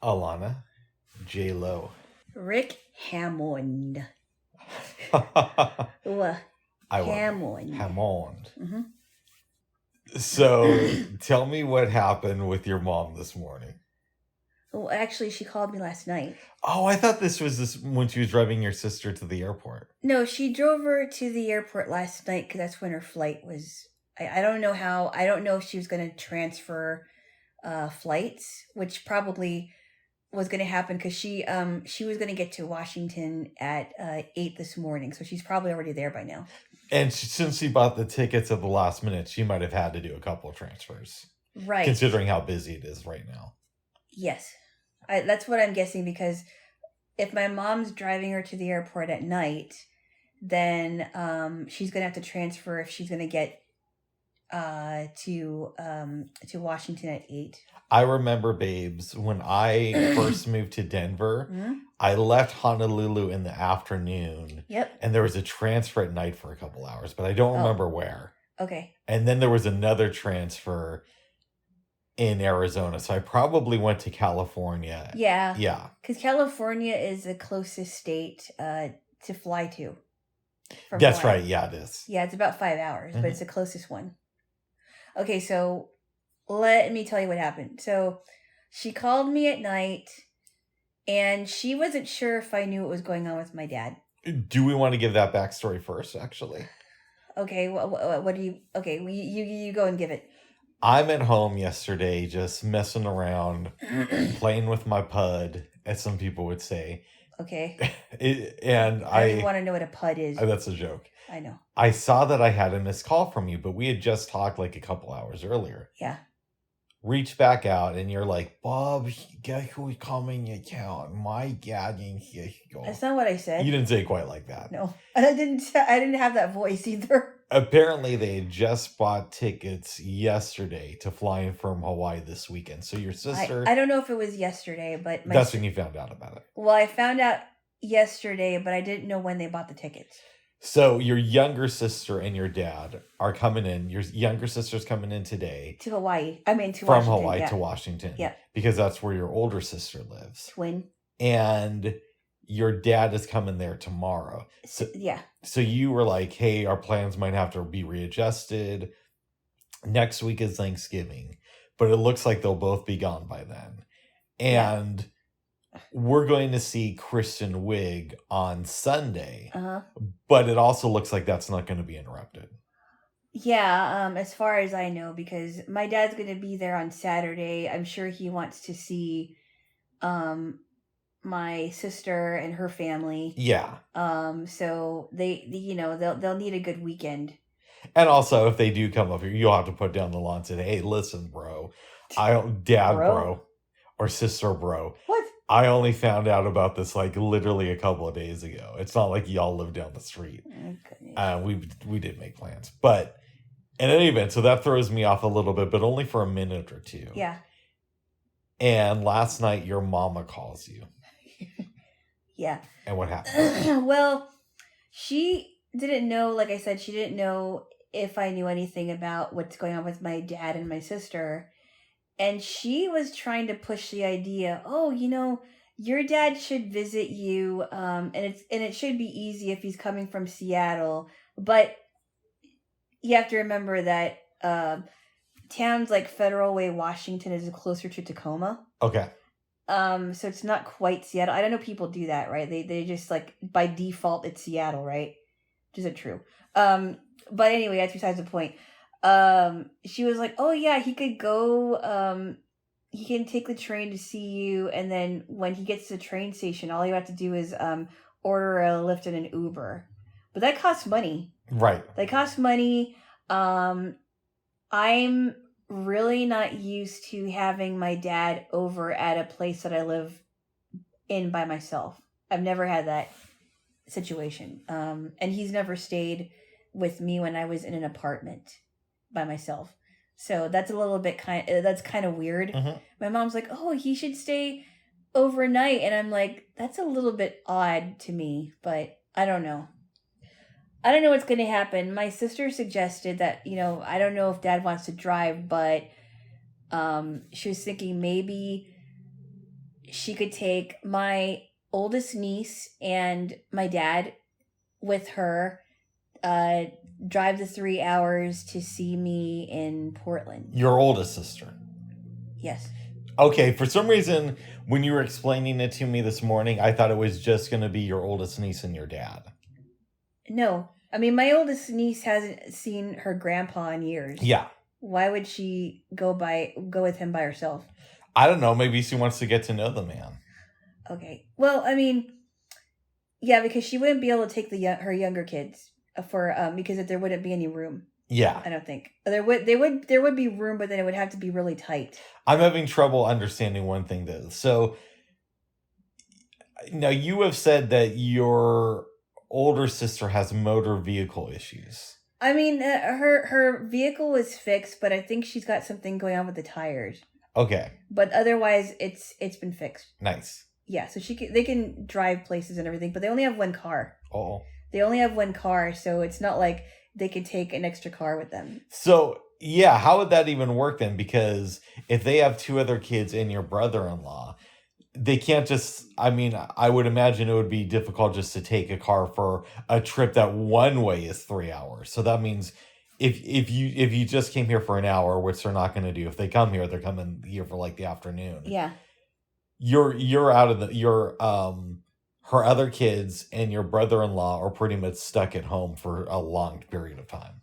Alana, Jaylo. Rick Hammond. I Hammond. Hammond. Mm-hmm. So, tell me what happened with your mom this morning. Well, actually, she called me last night. Oh, I thought this was when she was driving your sister to the airport. No, she drove her to the airport last night because that's when her flight was. I don't know how. I don't know if she was going to transfer flights, which probably was going to happen because she was going to get to Washington at 8 this morning, so she's probably already there by now. And since she bought the tickets at the last minute, she might have had to do a couple of transfers. Right. Considering how busy it is right now. Yes. That's what I'm guessing, because if my mom's driving her to the airport at night, then she's going to have to transfer if she's going to get to Washington at 8. I remember, babes, when I first moved to Denver, Mm-hmm. I left Honolulu in the afternoon. Yep. And there was a transfer at night for a couple hours, but I don't remember where. Okay. And then there was another transfer in Arizona. So I probably went to California. Yeah. Yeah. Because California is the closest state to fly to. That's Hawaii. right. Yeah, it is. Yeah, it's about 5 hours, but it's the closest one. Okay, so let me tell you what happened. So she called me at night, and she wasn't sure if I knew what was going on with my dad. Do we want to give that backstory first, actually? Okay, what do you... Okay, you go and give it. I'm at home yesterday just messing around, playing with my pud, as some people would say. Okay. And I don't want to know what a pud is. That's a joke. I know. I saw that I had a missed call from you, but we had just talked like a couple hours earlier. Yeah. Reach back out, and you're like, Bob, guess who's coming your account? My dad in here. That's not what I said. You didn't say it quite like that. No, I didn't have that voice either. Apparently, they had just bought tickets yesterday to fly in from Hawaii this weekend. So your sister... I don't know if it was yesterday, but... That's when you found out about it. Well, I found out yesterday, but I didn't know when they bought the tickets. So your younger sister and your dad are coming in. Your younger sister's coming in today. To Hawaii. I mean, to From Washington. Hawaii to Washington. Yeah. Because that's where your older sister lives. Twin. And your dad is coming there tomorrow. So, yeah. So you were like, hey, our plans might have to be readjusted. Next week is Thanksgiving. But it looks like they'll both be gone by then. And... Yeah. We're going to see Kristen Wiig on Sunday, but it also looks like that's not going to be interrupted. Yeah, as far as I know, because my dad's going to be there on Saturday. I'm sure he wants to see my sister and her family. Yeah. So they'll need a good weekend. And also, if they do come up here, you'll have to put down the law and say, "Hey, listen, bro, bro, or sister, bro." What? I only found out about this like literally a couple of days ago. It's not like y'all live down the street. We did make plans, but in any event, so that throws me off a little bit, but only for a minute or two. Yeah. And last night, your mama calls you. Yeah. And what happened? Well, she didn't know. Like I said, she didn't know if I knew anything about what's going on with my dad and my sister. And she was trying to push the idea, your dad should visit you, and it should be easy if he's coming from Seattle. But you have to remember that towns like Federal Way, Washington is closer to Tacoma. Okay. So it's not quite Seattle. I don't know people do that, right? They just like by default it's Seattle, right? Which isn't true. But anyway, that's besides the point. She was like, oh yeah, he could go, he can take the train to see you, and then when he gets to the train station, all you have to do is order a Lyft and an Uber. But that costs money. Right. That costs money. I'm really not used to having my dad over at a place that I live in by myself. I've never had that situation. And he's never stayed with me when I was in an apartment by myself. So that's a little bit kind of weird. Mm-hmm. My mom's like, oh, he should stay overnight. And I'm like, that's a little bit odd to me, but I don't know. I don't know what's going to happen. My sister suggested that, I don't know if dad wants to drive, but she was thinking maybe she could take my oldest niece and my dad with her, drive the 3 hours to see me in Portland. Your oldest sister. Yes. Okay, for some reason, when you were explaining it to me this morning, I thought it was just going to be your oldest niece and your dad. No. I mean, my oldest niece hasn't seen her grandpa in years. Yeah. Why would she go with him by herself? I don't know. Maybe she wants to get to know the man. Okay. Well, I mean, yeah, because she wouldn't be able to take her younger kids because there wouldn't be any room. Yeah. I don't think there would be room, but then it would have to be really tight. I'm having trouble understanding one thing though. So now you have said that your older sister has motor vehicle issues. I mean, her vehicle was fixed, but I think she's got something going on with the tires. Okay. But otherwise, it's been fixed. Nice. Yeah, so they can drive places and everything, but they only have one car. Oh. They only have one car, so it's not like they could take an extra car with them. So, yeah, how would that even work then? Because if they have 2 other kids and your brother-in-law, they can't just, I mean, I would imagine it would be difficult just to take a car for a trip that one way is 3 hours. So that means if you just came here for an hour, which they're not going to do, if they come here, they're coming here for like the afternoon. Yeah. You're out of her other kids and your brother-in-law are pretty much stuck at home for a long period of time.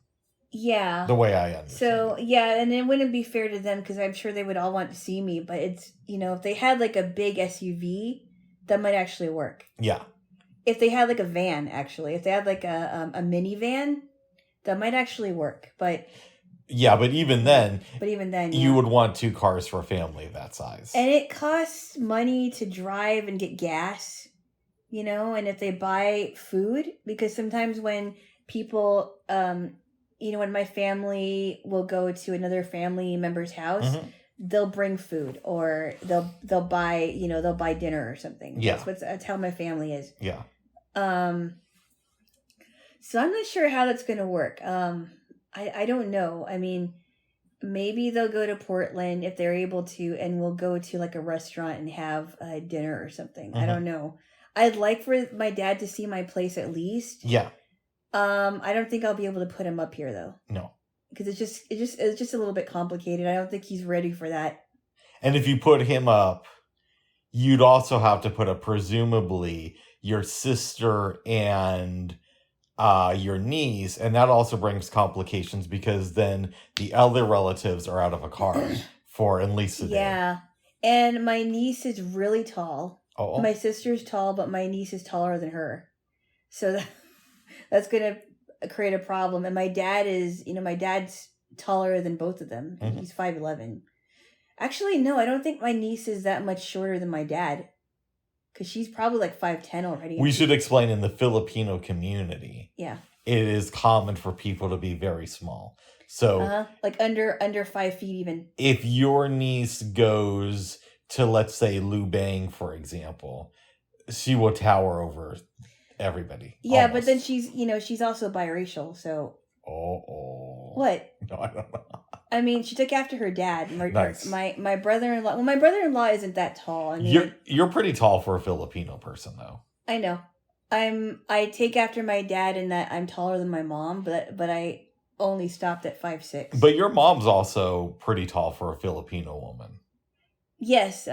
Yeah. The way I understand. So, yeah, and it wouldn't be fair to them because I'm sure they would all want to see me, but it's, if they had like a big SUV, that might actually work. Yeah. If they had like a van, actually, if they had like a minivan, that might actually work, but... Yeah, but even then, you would want 2 cars for a family of that size. And it costs money to drive and get gas, and if they buy food, because sometimes when people, when my family will go to another family member's house, mm-hmm. they'll bring food or they'll buy dinner or something. Yeah. That's how my family is. Yeah. So I'm not sure how that's going to work. I don't know. I mean, maybe they'll go to Portland if they're able to, and we'll go to like a restaurant and have dinner or something. Mm-hmm. I don't know. I'd like for my dad to see my place at least. Yeah. I don't think I'll be able to put him up here though. No. Because it's just a little bit complicated. I don't think he's ready for that. And if you put him up, you'd also have to put up presumably your sister and your niece, and that also brings complications because then the other relatives are out of a car for at least a day. Yeah. And my niece is really tall. Oh. My sister's tall, but my niece is taller than her. So that's going to create a problem. And my dad's taller than both of them. Mm-hmm. He's 5'11". Actually, no, I don't think my niece is that much shorter than my dad. Because she's probably like 5'10" already. We should explain in the Filipino community. Yeah. It is common for people to be very small. So like under 5 feet even. If your niece goes to, let's say, Lubang, for example, she will tower over everybody. Yeah, almost. But then she's also biracial, so. Oh. What? No, I don't know. I mean, she took after her dad. Nice. My brother-in-law. Well, my brother-in-law isn't that tall. I mean, you're pretty tall for a Filipino person, though. I know. I take after my dad in that I'm taller than my mom, but I only stopped at 5'6". But your mom's also pretty tall for a Filipino woman. Yes,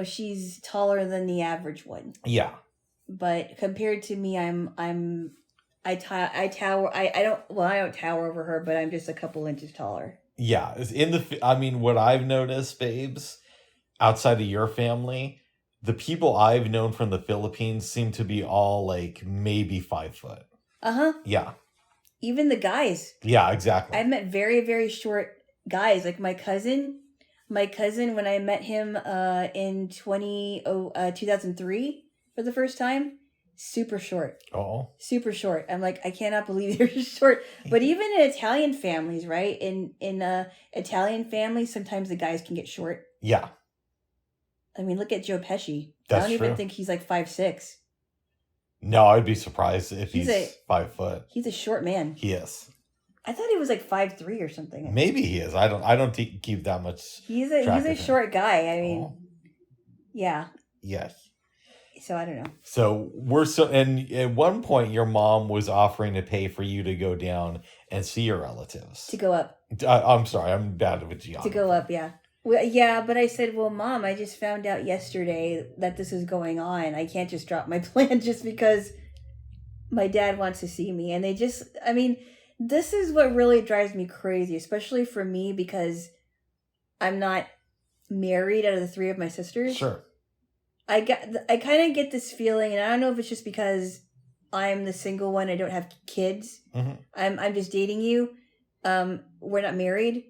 she's taller than the average one. Yeah. But compared to me, I tower. I don't tower over her, but I'm just a couple inches taller. Yeah, what I've noticed, babes, outside of your family, the people I've known from the Philippines seem to be all like maybe 5 foot. Yeah. Even the guys. Yeah, exactly. I've met very, very short guys. Like my cousin, when I met him in 2003 for the first time, super short. Oh. Super short. I'm like, I cannot believe they're short. But even in Italian families, right? In Italian families, sometimes the guys can get short. Yeah. I mean, look at Joe Pesci. That's I don't even true. think he's like 5'6". No, I'd be surprised if he's 5 foot. He's a short man. He is. I thought he was like 5'3" or something. Maybe he is. I don't keep that much. He's a short guy. I mean, Yeah. Yes. So I don't know. So and at one point your mom was offering to pay for you to go down and see your relatives. To go up. I'm sorry, I'm bad with geography. To go up, yeah. Well, yeah, but I said, well, Mom, I just found out yesterday that this is going on. I can't just drop my plan just because my dad wants to see me. And this is what really drives me crazy, especially for me because I'm not married out of the three of my sisters. Sure. I kind of get this feeling, and I don't know if it's just because I'm the single one. I don't have kids. Mm-hmm. I'm just dating you. We're not married.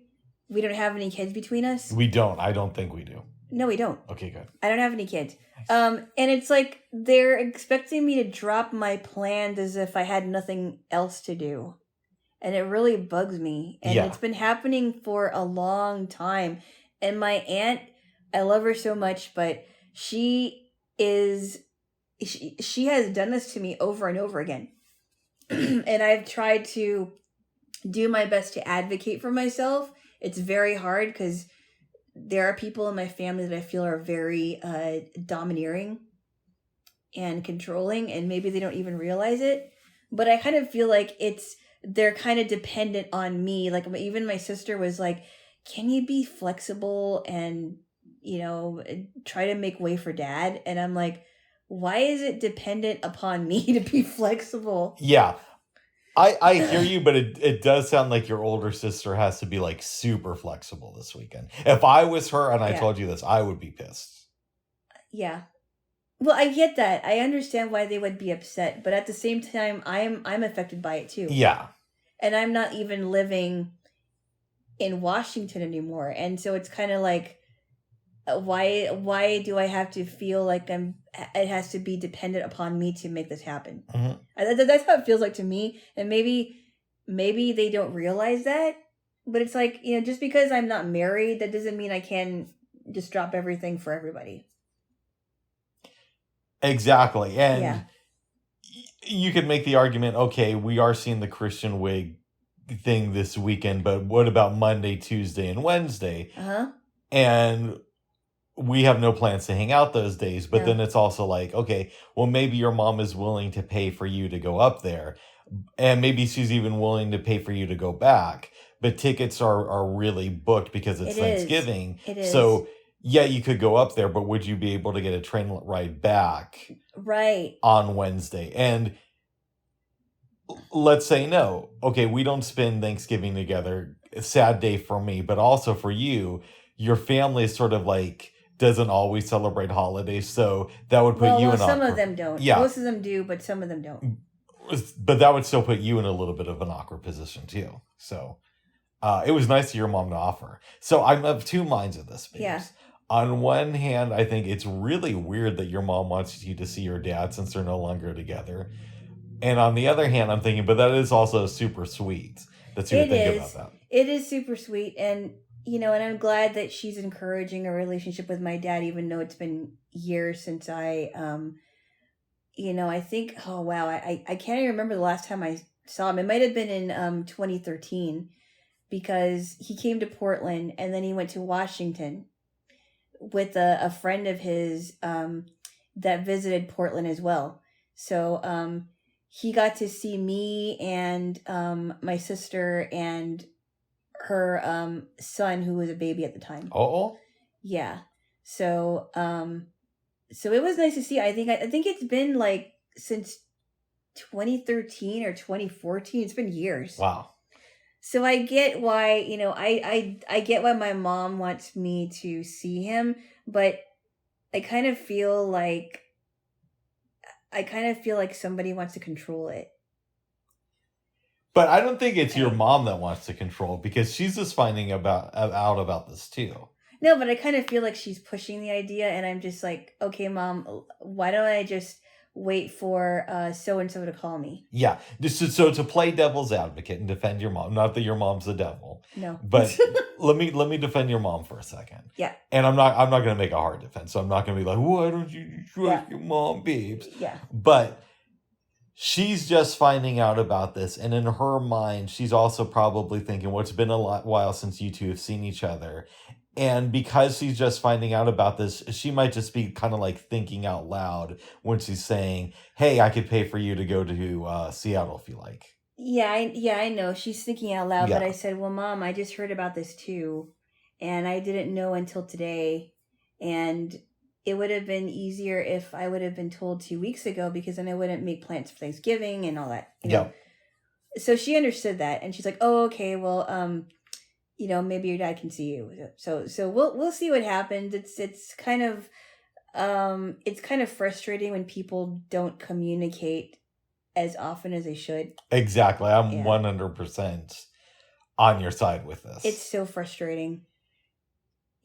We don't have any kids between us. We don't. I don't think we do. No, we don't. Okay, good. I don't have any kids. And it's like they're expecting me to drop my plans as if I had nothing else to do. And it really bugs me. And It's been happening for a long time. And my aunt, I love her so much, but she has done this to me over and over again. And I've tried to do my best to advocate for myself. It's very hard because there are people in my family that I feel are very domineering and controlling, and maybe they don't even realize it. But I kind of feel like they're kind of dependent on me. Like even my sister was like, can you be flexible and, try to make way for Dad? And I'm like, why is it dependent upon me to be flexible? Yeah. I hear you, but it does sound like your older sister has to be like super flexible this weekend. If I was her and I told you this, I would be pissed. Yeah. Well, I get that. I understand why they would be upset, but at the same time, I'm affected by it too. Yeah. And I'm not even living in Washington anymore, and so it's kind of like, why do I have to feel like it has to be dependent upon me to make this happen? Mm-hmm. That's how it feels like to me. And maybe they don't realize that, but it's like, just because I'm not married, that doesn't mean I can just drop everything for everybody. Exactly. And you could make the argument, okay, we are seeing the Christian wig thing this weekend, but what about Monday, Tuesday, and Wednesday? Uh-huh. And we have no plans to hang out those days, but then it's also like, okay, well, maybe your mom is willing to pay for you to go up there, and maybe she's even willing to pay for you to go back, but tickets are really booked because it's Thanksgiving. It is. So yeah, you could go up there, but would you be able to get a train ride back on Wednesday? And let's say no. Okay, we don't spend Thanksgiving together. A sad day for me, but also for you. Your family is sort of like doesn't always celebrate holidays, so that would put you in. Some of them don't. Yeah, most of them do, but some of them don't. But that would still put you in a little bit of an awkward position too. So it was nice of your mom to offer. So I'm of two minds of this, babes. Yeah. On one hand, I think it's really weird that your mom wants you to see your dad since they're no longer together. And on the other hand, I'm thinking, but that is also super sweet that you would think about that. It is super sweet. And, and I'm glad that she's encouraging a relationship with my dad, even though it's been years since I think, oh, wow, I can't even remember the last time I saw him. It might have been in 2013 because he came to Portland and then he went to Washington with a friend of his that visited Portland as well. So he got to see me and my sister and her son, who was a baby at the time. Oh, yeah. So it was nice to see. I think it's been like since 2013 or 2014. It's been years. Wow. So I get why, I get why my mom wants me to see him, but I kind of feel like somebody wants to control it. But I don't think it's your mom that wants to control, because she's just finding out about this too. No, but I kind of feel like she's pushing the idea, and I'm just like, okay, Mom, why don't I just wait for so-and-so to call me? Yeah. So to play devil's advocate and defend your mom, not that your mom's the devil. No. But let me defend your mom for a second. Yeah. And I'm not going to make a hard defense. So I'm not going to be like, why don't you trust your mom, babes? Yeah. But she's just finding out about this, and in her mind, she's also probably thinking, well, it's been a while since you two have seen each other. And because she's just finding out about this, she might just be kind of like thinking out loud when she's saying, "Hey, I could pay for you to go to Seattle if you like." Yeah, I know. She's thinking out loud, but Yeah. I said, "Well, Mom, I just heard about this too, and I didn't know until today, and it would have been easier if I would have been told 2 weeks ago because then I wouldn't make plans for Thanksgiving and all that, you know." Yep. So she understood that, and she's like, "Oh, okay. Well, maybe your dad can see you." So we'll see what happens. It's kind of frustrating when people don't communicate as often as they should. Exactly. I'm Yeah. 100% on your side with this. It's so frustrating.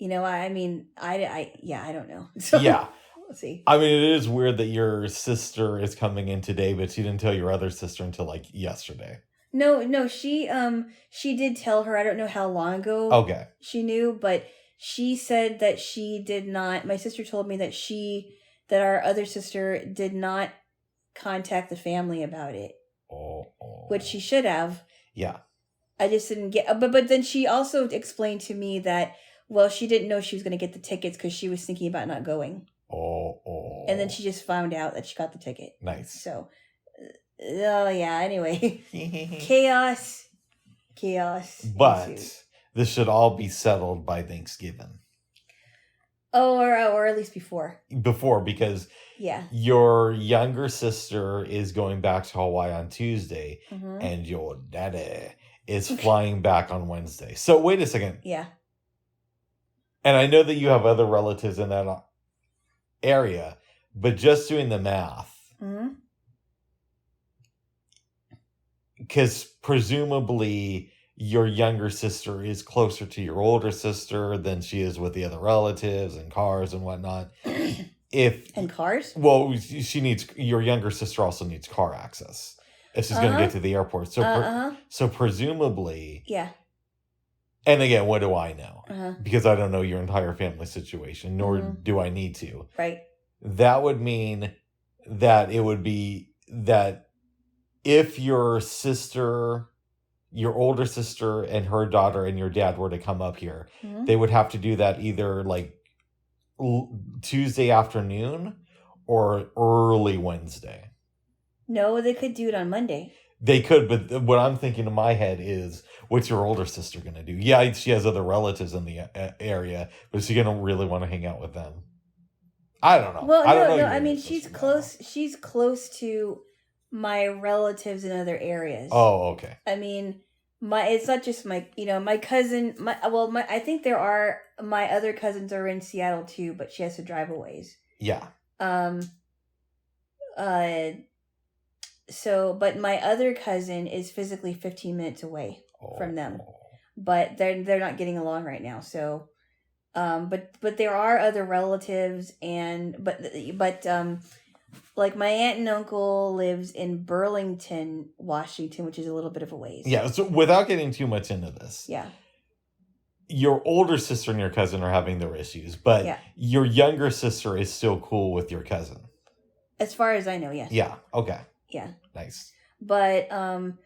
I mean, I don't know. So, Yeah. we'll see. I mean, it is weird that your sister is coming in today, but she didn't tell your other sister until like yesterday. No, she did tell her. I don't know how long ago. Okay. She knew, but she said that she did not. My sister told me that our other sister did not contact the family about it, which she should have. Yeah. I just didn't get. But then she also explained to me that, well, she didn't know she was going to get the tickets because she was thinking about not going. And then she just found out that she got the ticket. Nice. So, yeah. Anyway, chaos. But ensued. this should all be settled by Thanksgiving. Oh, or at least before. Before, because yeah, your younger sister is going back to Hawaii on Tuesday, mm-hmm. and your daddy is flying back on Wednesday. So wait a second. Yeah. And I know that you have other relatives in that area, but just doing the math. Mm-hmm. Because presumably your younger sister is closer to your older sister than she is with the other relatives and cars and whatnot. And cars? Well, your younger sister also needs car access if she's going to get to the airport. So, so presumably. Yeah. And again, what do I know? Because I don't know your entire family situation, nor do I need to. Right. That would mean that it would be that if your sister, your older sister and her daughter and your dad were to come up here, they would have to do that either like Tuesday afternoon or early Wednesday. No, they could do it on Monday. They could, but what I'm thinking in my head is, what's your older sister going to do? Yeah, she has other relatives in the area, but is she going to really want to hang out with them? I don't know. Well, I don't know. I mean, she's close. She's close to my relatives in other areas. Oh, okay. I mean, it's not just my cousin. I think my other cousins are in Seattle too, but she has to drive a ways. Yeah. So, but my other cousin is physically 15 minutes away from them, but they're not getting along right now. So, but there are other relatives, but like my aunt and uncle lives in Burlington, Washington, which is a little bit of a ways. Yeah. So without getting too much into this. Yeah. Your older sister and your cousin are having their issues, but your younger sister is still cool with your cousin. As far as I know, yes. Yeah. Okay. Yeah. Nice. But and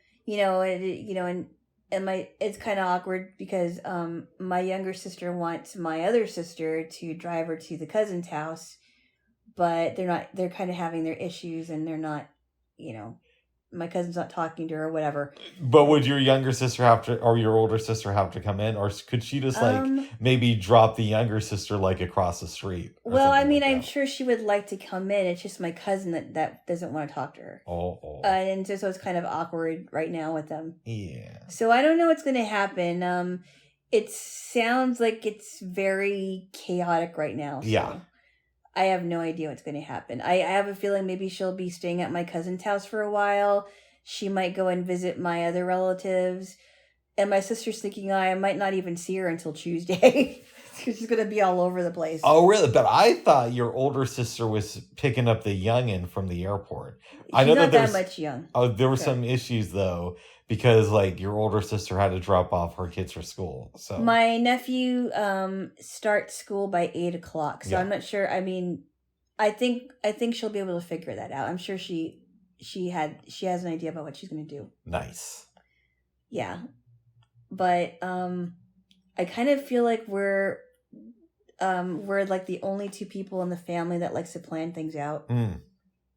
it's kind of awkward because my younger sister wants my other sister to drive her to the cousin's house, but they're kind of having their issues and they're not, my cousin's not talking to her or whatever. But would your younger sister or your older sister have to come in, or could she just maybe drop the younger sister like across the street? Well, I mean, I'm sure she would like to come in. It's just my cousin that doesn't want to talk to her. And so it's kind of awkward right now with them. Yeah. So I don't know what's going to happen. It sounds like it's very chaotic right now. So. Yeah. I have no idea what's going to happen. I have a feeling maybe she'll be staying at my cousin's house for a while. She might go and visit my other relatives. And my sister's thinking I might not even see her until Tuesday. She's going to be all over the place. Oh, really? But I thought your older sister was picking up the youngin' from the airport. She's not that much young. Oh, there were some issues, though, because like your older sister had to drop off her kids for school. So my nephew starts school by 8:00, so I'm not sure. I mean, I think she'll be able to figure that out. I'm sure she has an idea about what she's going to do. Nice. Yeah, but I kind of feel like we're we're like the only two people in the family that likes to plan things out. Mm.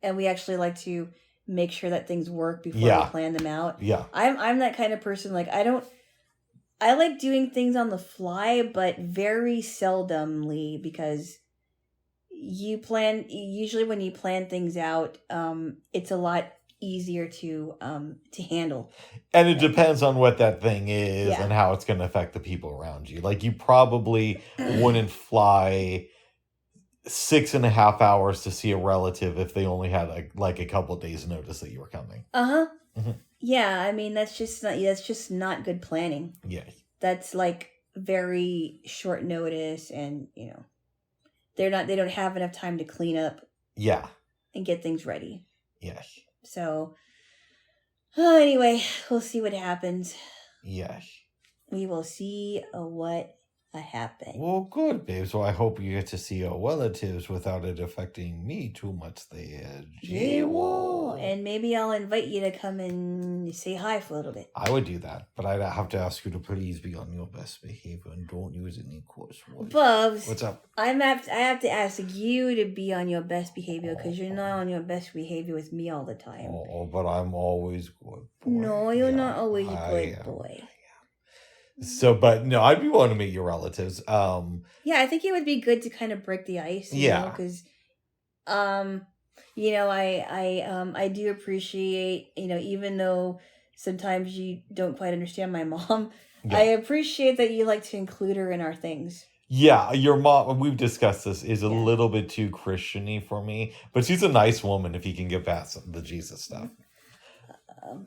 And we actually like to make sure that things work before Yeah. we plan them out. Yeah. I'm that kind of person. Like, I like doing things on the fly, but very seldomly, because usually when you plan things out, it's a lot easier to handle. And it depends on what that thing is Yeah. and how it's going to affect the people around you. Like, you probably wouldn't fly 6.5 hours to see a relative if they only had a couple days notice that you were coming. Mhm. Yeah, I mean, that's just not good planning. Yeah. That's like very short notice, and they don't have enough time to clean up Yeah. and get things ready. Yeah. So anyway, we'll see what happens. Yeah. We will see what happens. Well, good, babe. So I hope you get to see your relatives without it affecting me too much there. Jaylo. And maybe I'll invite you to come and say hi for a little bit. I would do that, but I'd have to ask you to please be on your best behavior and don't use any coarse words. Bubs, what's up? I have to ask you to be on your best behavior, because you're not on your best behavior with me all the time. Oh, but I'm always good boy. No, you're not always a good boy. So, but no, I'd be willing to meet your relatives. Yeah, I think it would be good to kind of break the ice. Because, I do appreciate, even though sometimes you don't quite understand my mom, Yeah. I appreciate that you like to include her in our things. Yeah, your mom, we've discussed this, is a little bit too Christian-y for me, but she's a nice woman if you can get past the Jesus stuff.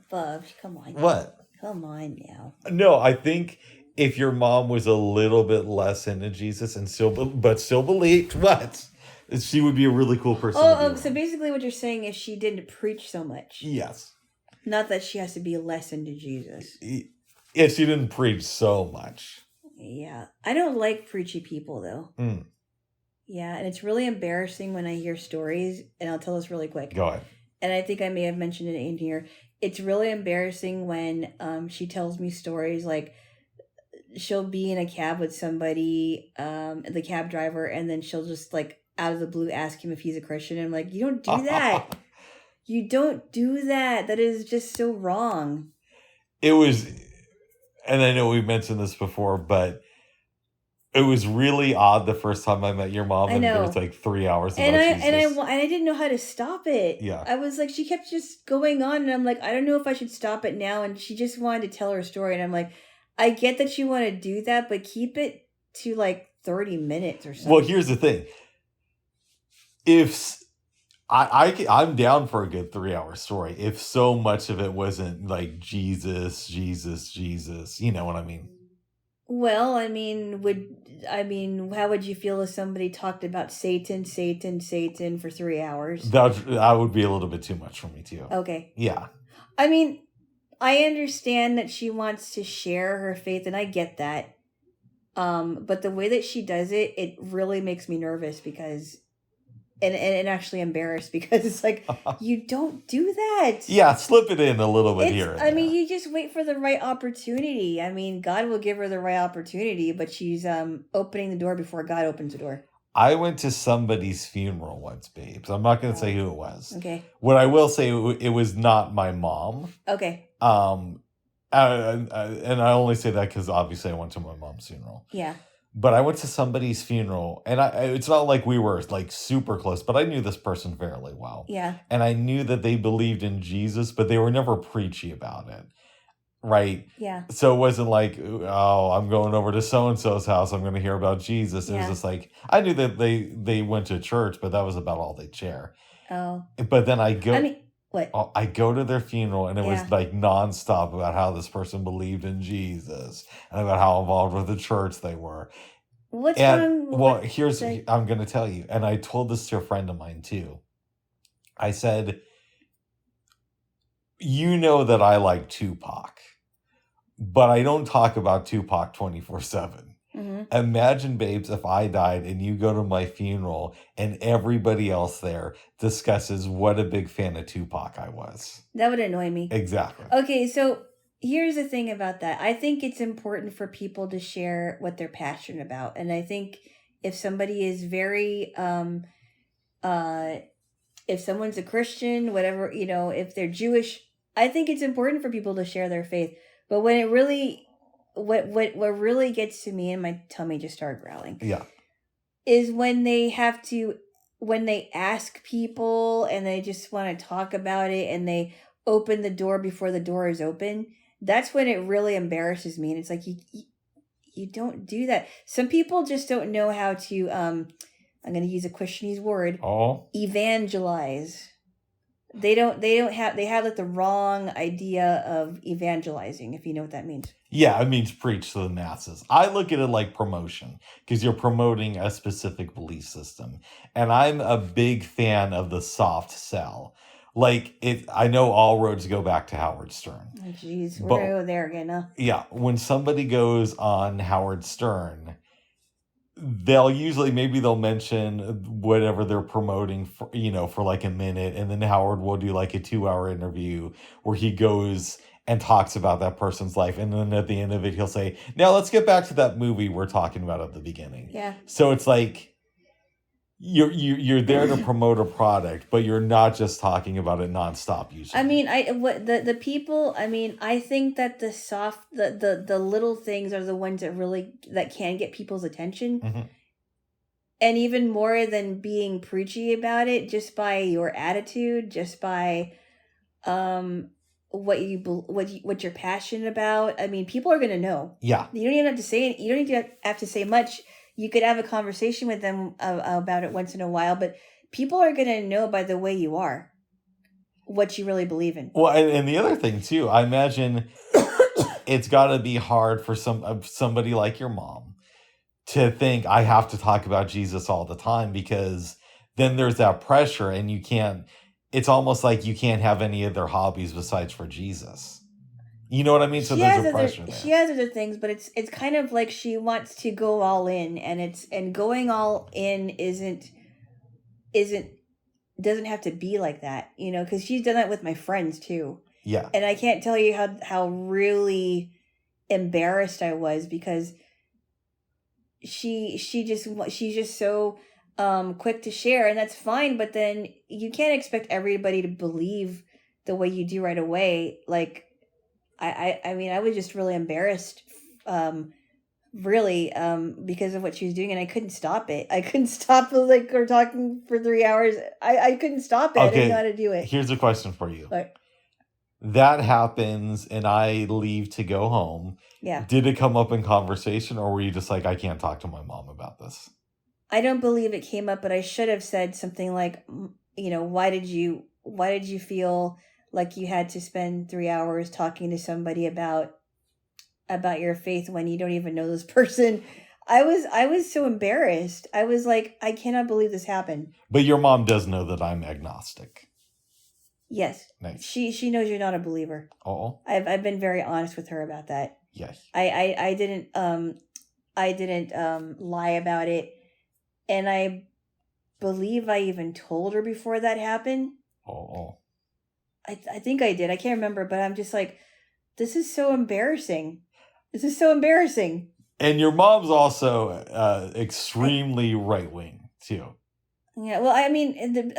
Bubs, come on. What? Come on now. No, I think if your mom was a little bit less into Jesus and still believed what, she would be a really cool person. So basically what you're saying is she didn't preach so much. Yes. Not that she has to be less into Jesus. Yeah, she didn't preach so much. Yeah. I don't like preachy people, though. Mm. Yeah, and it's really embarrassing when I hear stories, and I'll tell this really quick. Go ahead. And I think I may have mentioned it in here. It's really embarrassing when she tells me stories like she'll be in a cab with somebody, the cab driver, and then she'll just like out of the blue ask him if he's a Christian. And I'm like, you don't do that. You don't do that. That is just so wrong. It was, and I know we mentioned this before, but it was really odd the first time I met your mom, and there was like 3 hours about Jesus. And I didn't know how to stop it. Yeah. I was like, she kept just going on, and I'm like, I don't know if I should stop it now. And she just wanted to tell her story, and I'm like, I get that you want to do that, but keep it to like 30 minutes or something. Well, here's the thing. If I'm down for a good 3-hour story, if so much of it wasn't like Jesus, you know what I mean? Well, I mean, how would you feel if somebody talked about Satan for 3 hours? That would be a little bit too much for me too. Okay. Yeah. I mean, I understand that she wants to share her faith, and I get that. But the way that she does it, it really makes me nervous because, and actually embarrassed, because it's like, you don't do that. Yeah, slip it in a little bit here. I mean, you just wait for the right opportunity. I mean, God will give her the right opportunity, but she's opening the door before God opens the door. I went to somebody's funeral once, babes. I'm not going to say who it was. Okay. What I will say, it was not my mom. Okay. And I only say that because obviously I went to my mom's funeral. Yeah. But I went to somebody's funeral, and it's not like we were like super close, but I knew this person fairly well. Yeah. And I knew that they believed in Jesus, but they were never preachy about it. Right? Yeah. So it wasn't like, oh, I'm going over to so-and-so's house, I'm going to hear about Jesus. It was just like, I knew that they went to church, but that was about all they'd share. Oh. But then I go to their funeral, and it was like nonstop about how this person believed in Jesus and about how involved with the church they were. What's wrong? Well, I'm going to tell you. And I told this to a friend of mine too. I said, you know that I like Tupac, but I don't talk about Tupac 24/7. Mm-hmm. Imagine, babes, if I died and you go to my funeral and everybody else there discusses what a big fan of Tupac I was. That would annoy me. Exactly. Okay, so here's the thing about that. I think it's important for people to share what they're passionate about. And I think if somebody is very if someone's a Christian, whatever, if they're Jewish, I think it's important for people to share their faith. But when it really, what really gets to me, and my tummy just started growling, is when they ask people and they just want to talk about it and they open the door before the door is open. That's when it really embarrasses me, and it's like you don't do that. Some people just don't know how to. I'm going to use a Christianese word. Evangelize. They have like the wrong idea of evangelizing, if you know what that means. Yeah, it means preach to the masses. I look at it like promotion because you're promoting a specific belief system. And I'm a big fan of the soft sell. Like, I know all roads go back to Howard Stern. Oh, jeez. We're going to go there again, huh? Yeah. When somebody goes on Howard Stern, they'll mention whatever they're promoting for, for like a minute. And then Howard will do like a 2-hour interview where he goes and talks about that person's life. And then at the end of it, he'll say, now let's get back to that movie we're talking about at the beginning. Yeah. So it's like, you're there to promote a product, but you're not just talking about it nonstop usually. I mean, the people, I mean, I think that the little things are the ones that can get people's attention. Mm-hmm. And even more than being preachy about it, just by your attitude, just by what you're passionate about. I mean, people are going to know. Yeah. You don't even have to say it. You don't even have to say much. You could have a conversation with them about it once in a while, but people are going to know by the way you are what you really believe in. Well, and the other thing too, I imagine it's got to be hard for somebody like your mom to think I have to talk about Jesus all the time, because then there's that pressure and it's almost like you can't have any other hobbies besides for Jesus. You know what I mean? So there's a pressure there. She has other things, but it's kind of like she wants to go all in, and going all in doesn't have to be like that, because she's done that with my friends too. Yeah. And I can't tell you how really embarrassed I was, because she's just so quick to share, and that's fine, but then you can't expect everybody to believe the way you do right away. Like, I mean, I was just really embarrassed, because of what she was doing, and I couldn't stop it. I couldn't stop her talking for 3 hours. I couldn't stop it. Okay. I didn't know how to do it. Here's a question for you. What? That happens, and I leave to go home. Yeah. Did it come up in conversation, or were you just like, I can't talk to my mom about this? I don't believe it came up, but I should have said something like, why did you feel like you had to spend 3 hours talking to somebody about your faith when you don't even know this person? I was so embarrassed. I was like, I cannot believe this happened. But your mom does know that I'm agnostic. Yes. Nice. She knows you're not a believer. Oh. I've been very honest with her about that. Yes. I didn't lie about it, and I believe I even told her before that happened. Oh. I think I did. I can't remember, but I'm just like, this is so embarrassing. This is so embarrassing. And your mom's also extremely right-wing, too. Yeah, well, I mean...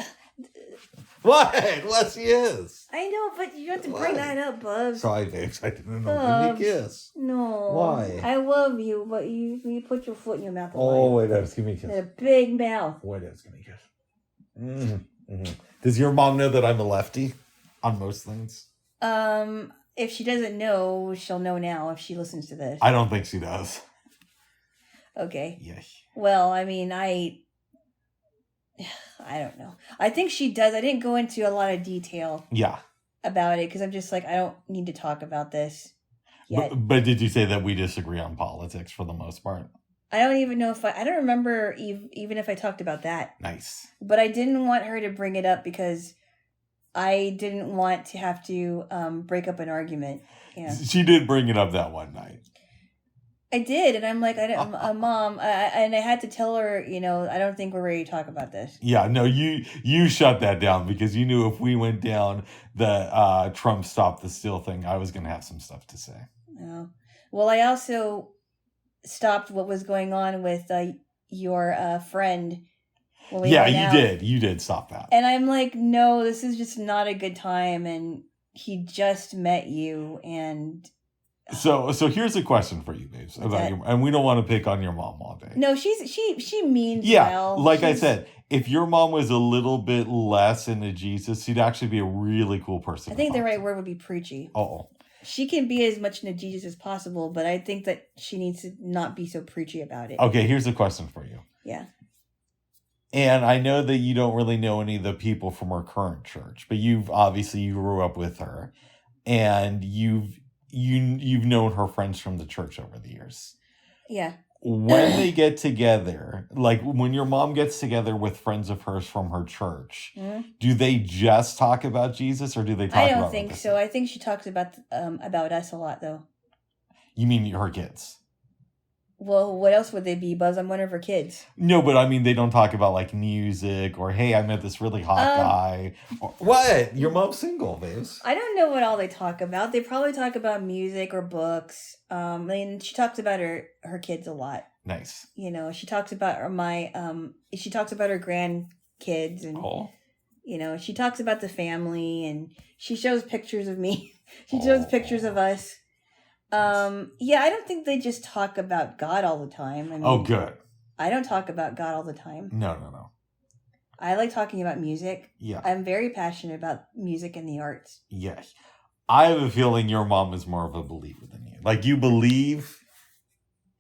What? Well, she is. I know, but you have to bring that up, Bubs. Sorry, babes. I didn't know. Give me a kiss. No. Why? I love you, but you put your foot in your mouth. Oh, wait, give me a kiss. A big mouth. Wait, give me a kiss. Mm-hmm. Mm-hmm. Does your mom know that I'm a lefty on most things? If she doesn't know, she'll know now if she listens to this. I don't think she does. Okay. Yes. Well, I mean, I don't know. I think she does. I didn't go into a lot of detail. Yeah. About it, because I'm just like, I don't need to talk about this yet. But did you say that we disagree on politics for the most part? I don't even know I don't remember even if I talked about that. Nice. But I didn't want her to bring it up because I didn't want to have to break up an argument. Yeah. She did bring it up that one night. I did, and I'm like, Mom, and I had to tell her, I don't think we're ready to talk about this. Yeah, no, you shut that down because you knew if we went down the Trump stop the steal thing, I was going to have some stuff to say. Oh. Well, I also stopped what was going on with your friend when we Yeah, went you out. did. You did stop that. And I'm like, no, this is just not a good time. And he just met you. And So here's a question for you, babes. And we don't want to pick on your mom all day. no, she means well. Like I said, if your mom was a little bit less into Jesus, she'd actually be a really cool person. I think the right word would be preachy. Oh. She can be as much into Jesus as possible, but I think that she needs to not be so preachy about it. Okay, here's a question for you. Yeah. And I know that you don't really know any of the people from her current church, but you grew up with her, and you've known her friends from the church over the years. Yeah. When they get together, like when your mom gets together with friends of hers from her church, do they just talk about Jesus, or do they talk about? I don't think so. I think she talks about us a lot, though. You mean her kids? Well, what else would they be, Buzz? I'm one of her kids. No, but I mean, they don't talk about like music or, hey, I met this really hot guy. Or, what? Your mom's single, babes. I don't know what all they talk about. They probably talk about music or books. And she talks about her kids a lot. Nice. You know, she talks about she talks about her grandkids, and you know, she talks about the family, and she shows pictures of me. She shows pictures of us. Yeah, I don't think they just talk about God all the time. I mean, good. I don't talk about God all the time. No. I like talking about music. Yeah. I'm very passionate about music and the arts. Yes. I have a feeling your mom is more of a believer than you. Like, you believe.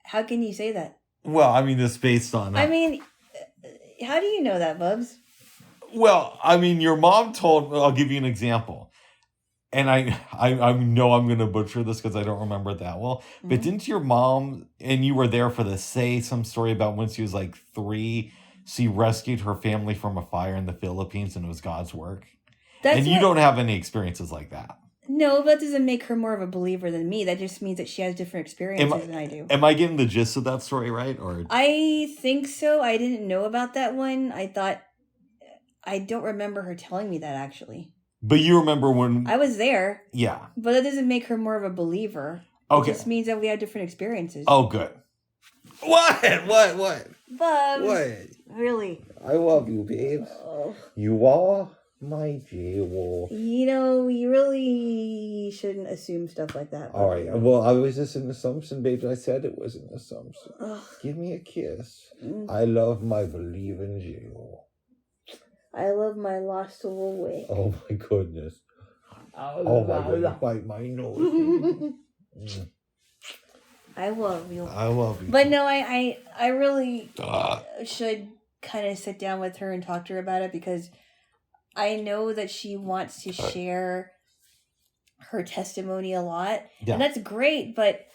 How can you say that? Well, I mean, it's based on. I mean, how do you know that, Bubs? Well, I mean, your mom told. I'll give you an example. And I know I'm going to butcher this because I don't remember it that well. Mm-hmm. But didn't your mom, and you were there for this, say some story about when she was like 3, she rescued her family from a fire in the Philippines, and it was God's work? You don't have any experiences like that. No, that doesn't make her more of a believer than me. That just means that she has different experiences than I do. Am I getting the gist of that story right? Or I think so. I didn't know about that one. I don't remember her telling me that, actually. But you remember when... I was there. Yeah. But that doesn't make her more of a believer. Okay. It just means that we have different experiences. Oh, good. What? Bubs. What? Really? I love you, babes. Oh. You are my Jaylo. You know, you really shouldn't assume stuff like that. All right. Well, I was just an assumption, babes. I said it was an assumption. Ugh. Give me a kiss. I love my believing Jaylo. I love my lost soul away. Oh my goodness. Oh my goodness. Bite my nose. I love you. I love you. But no, I really should kind of sit down with her and talk to her about it, because I know that she wants to share her testimony a lot. Yeah. And that's great, but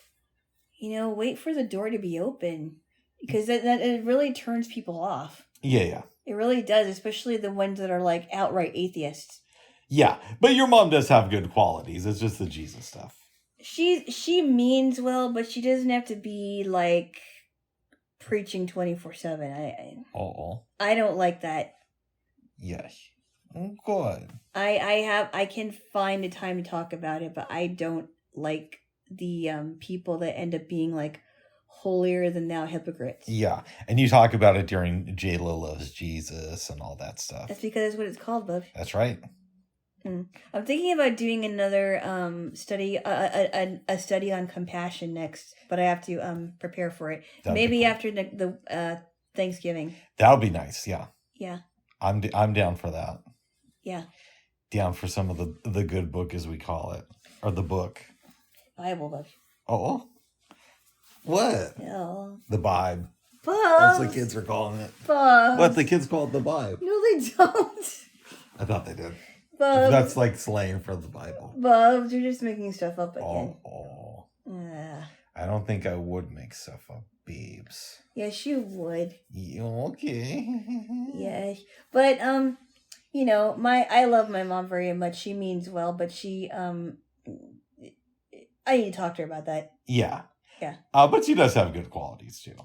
you know, wait for the door to be open, because that it really turns people off. Yeah. It really does, especially the ones that are like outright atheists. Yeah, but your mom does have good qualities. It's just the Jesus stuff. She means well, but she doesn't have to be like preaching 24/7. I don't like that. Yes. Good. I can find a time to talk about it, but I don't like the people that end up being like holier than thou hypocrites. Yeah, and you talk about it during Jaylo Loves Jesus and all that stuff. That's because that's what it's called, bub. That's right. I'm thinking about doing another study, a study on compassion next, but I have to prepare for it. Maybe cool. After the Thanksgiving. That would be nice. Yeah. Yeah. I'm down for that. Yeah. Down for some of the good book, as we call it, or the book. Bible, bub. Oh. What? Oh. The Bible. Bubs. That's what kids are calling it. Bubs. What? The kids call it the Bible. No, they don't. I thought they did. Bubs. That's like slang for the Bible. Bubs, you're just making stuff up again. Oh. Yeah. I don't think I would make stuff up, babes. Yes, you would. Yeah, okay. Yes. But, you know, I love my mom very much. She means well, but she, I need to talk to her about that. Yeah. Yeah. But she does have good qualities, too.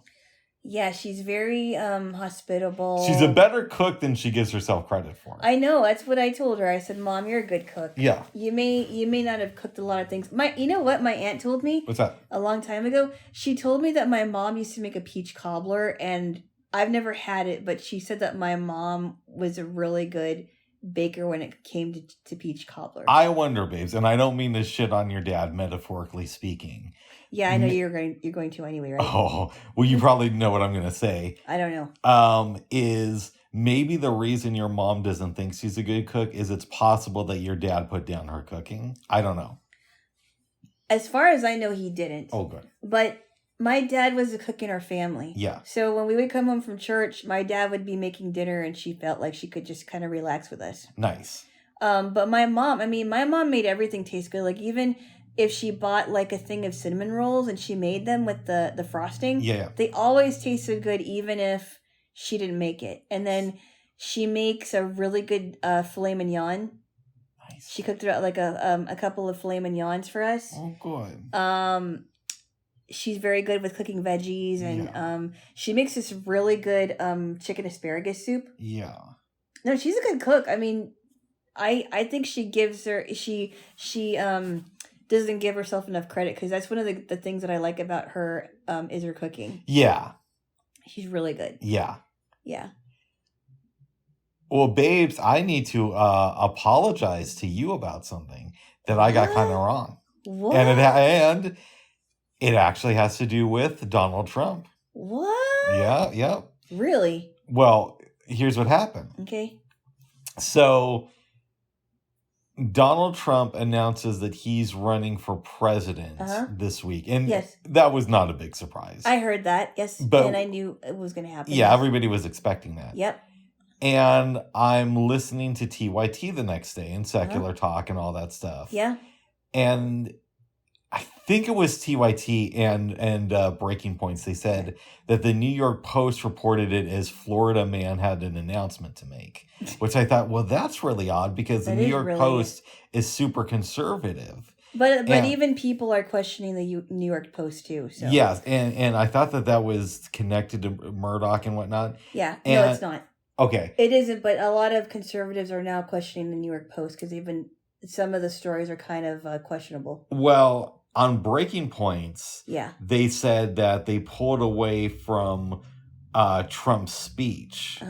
Yeah, she's very hospitable. She's a better cook than she gives herself credit for. I know. That's what I told her. I said, Mom, you're a good cook. Yeah. You may not have cooked a lot of things. You know what my aunt told me? What's that? A long time ago. She told me that my mom used to make a peach cobbler, and I've never had it, but she said that my mom was a really good baker when it came to peach cobbler. I wonder, babes, and I don't mean to shit on your dad, metaphorically speaking. Yeah, I know you're going to anyway, right? Oh, well, you probably know what I'm going to say. I don't know. Is maybe the reason your mom doesn't think she's a good cook is it's possible that your dad put down her cooking. I don't know. As far as I know, he didn't. Oh, good. But my dad was a cook in our family. Yeah. So when we would come home from church, my dad would be making dinner and she felt like she could just kind of relax with us. Nice. But my mom made everything taste good. Like even if she bought like a thing of cinnamon rolls and she made them with the frosting, Yeah. they always tasted good even if she didn't make it. And then she makes a really good filet mignon. Nice. She cooked it like a couple of filet mignons for us. Oh, good. She's very good with cooking veggies, and she makes this really good chicken asparagus soup. Yeah. No, she's a good cook. I mean, I think she doesn't give herself enough credit, because that's one of the things that I like about her is her cooking. Yeah. She's really good. Yeah. Yeah. Well, babes, I need to apologize to you about something that I got kind of wrong. What? And it actually has to do with Donald Trump. What? Yeah, yeah. Really? Well, here's what happened. Okay. So Donald Trump announces that he's running for president this week. And yes, that was not a big surprise. I heard that, yes. And I knew it was going to happen. Yeah, everybody was expecting that. Yep. And I'm listening to TYT the next day and Secular Talk and all that stuff. Yeah. And I think it was TYT and Breaking Points. They said that the New York Post reported it as Florida man had an announcement to make, which I thought, well, that's really odd because the New York Post is super conservative. But even people are questioning the New York Post too. So. Yes, and I thought that was connected to Murdoch and whatnot. Yeah, no, it's not. Okay. It isn't, but a lot of conservatives are now questioning the New York Post because some of the stories are kind of questionable. Well, on Breaking Points, yeah, they said that they pulled away from Trump's speech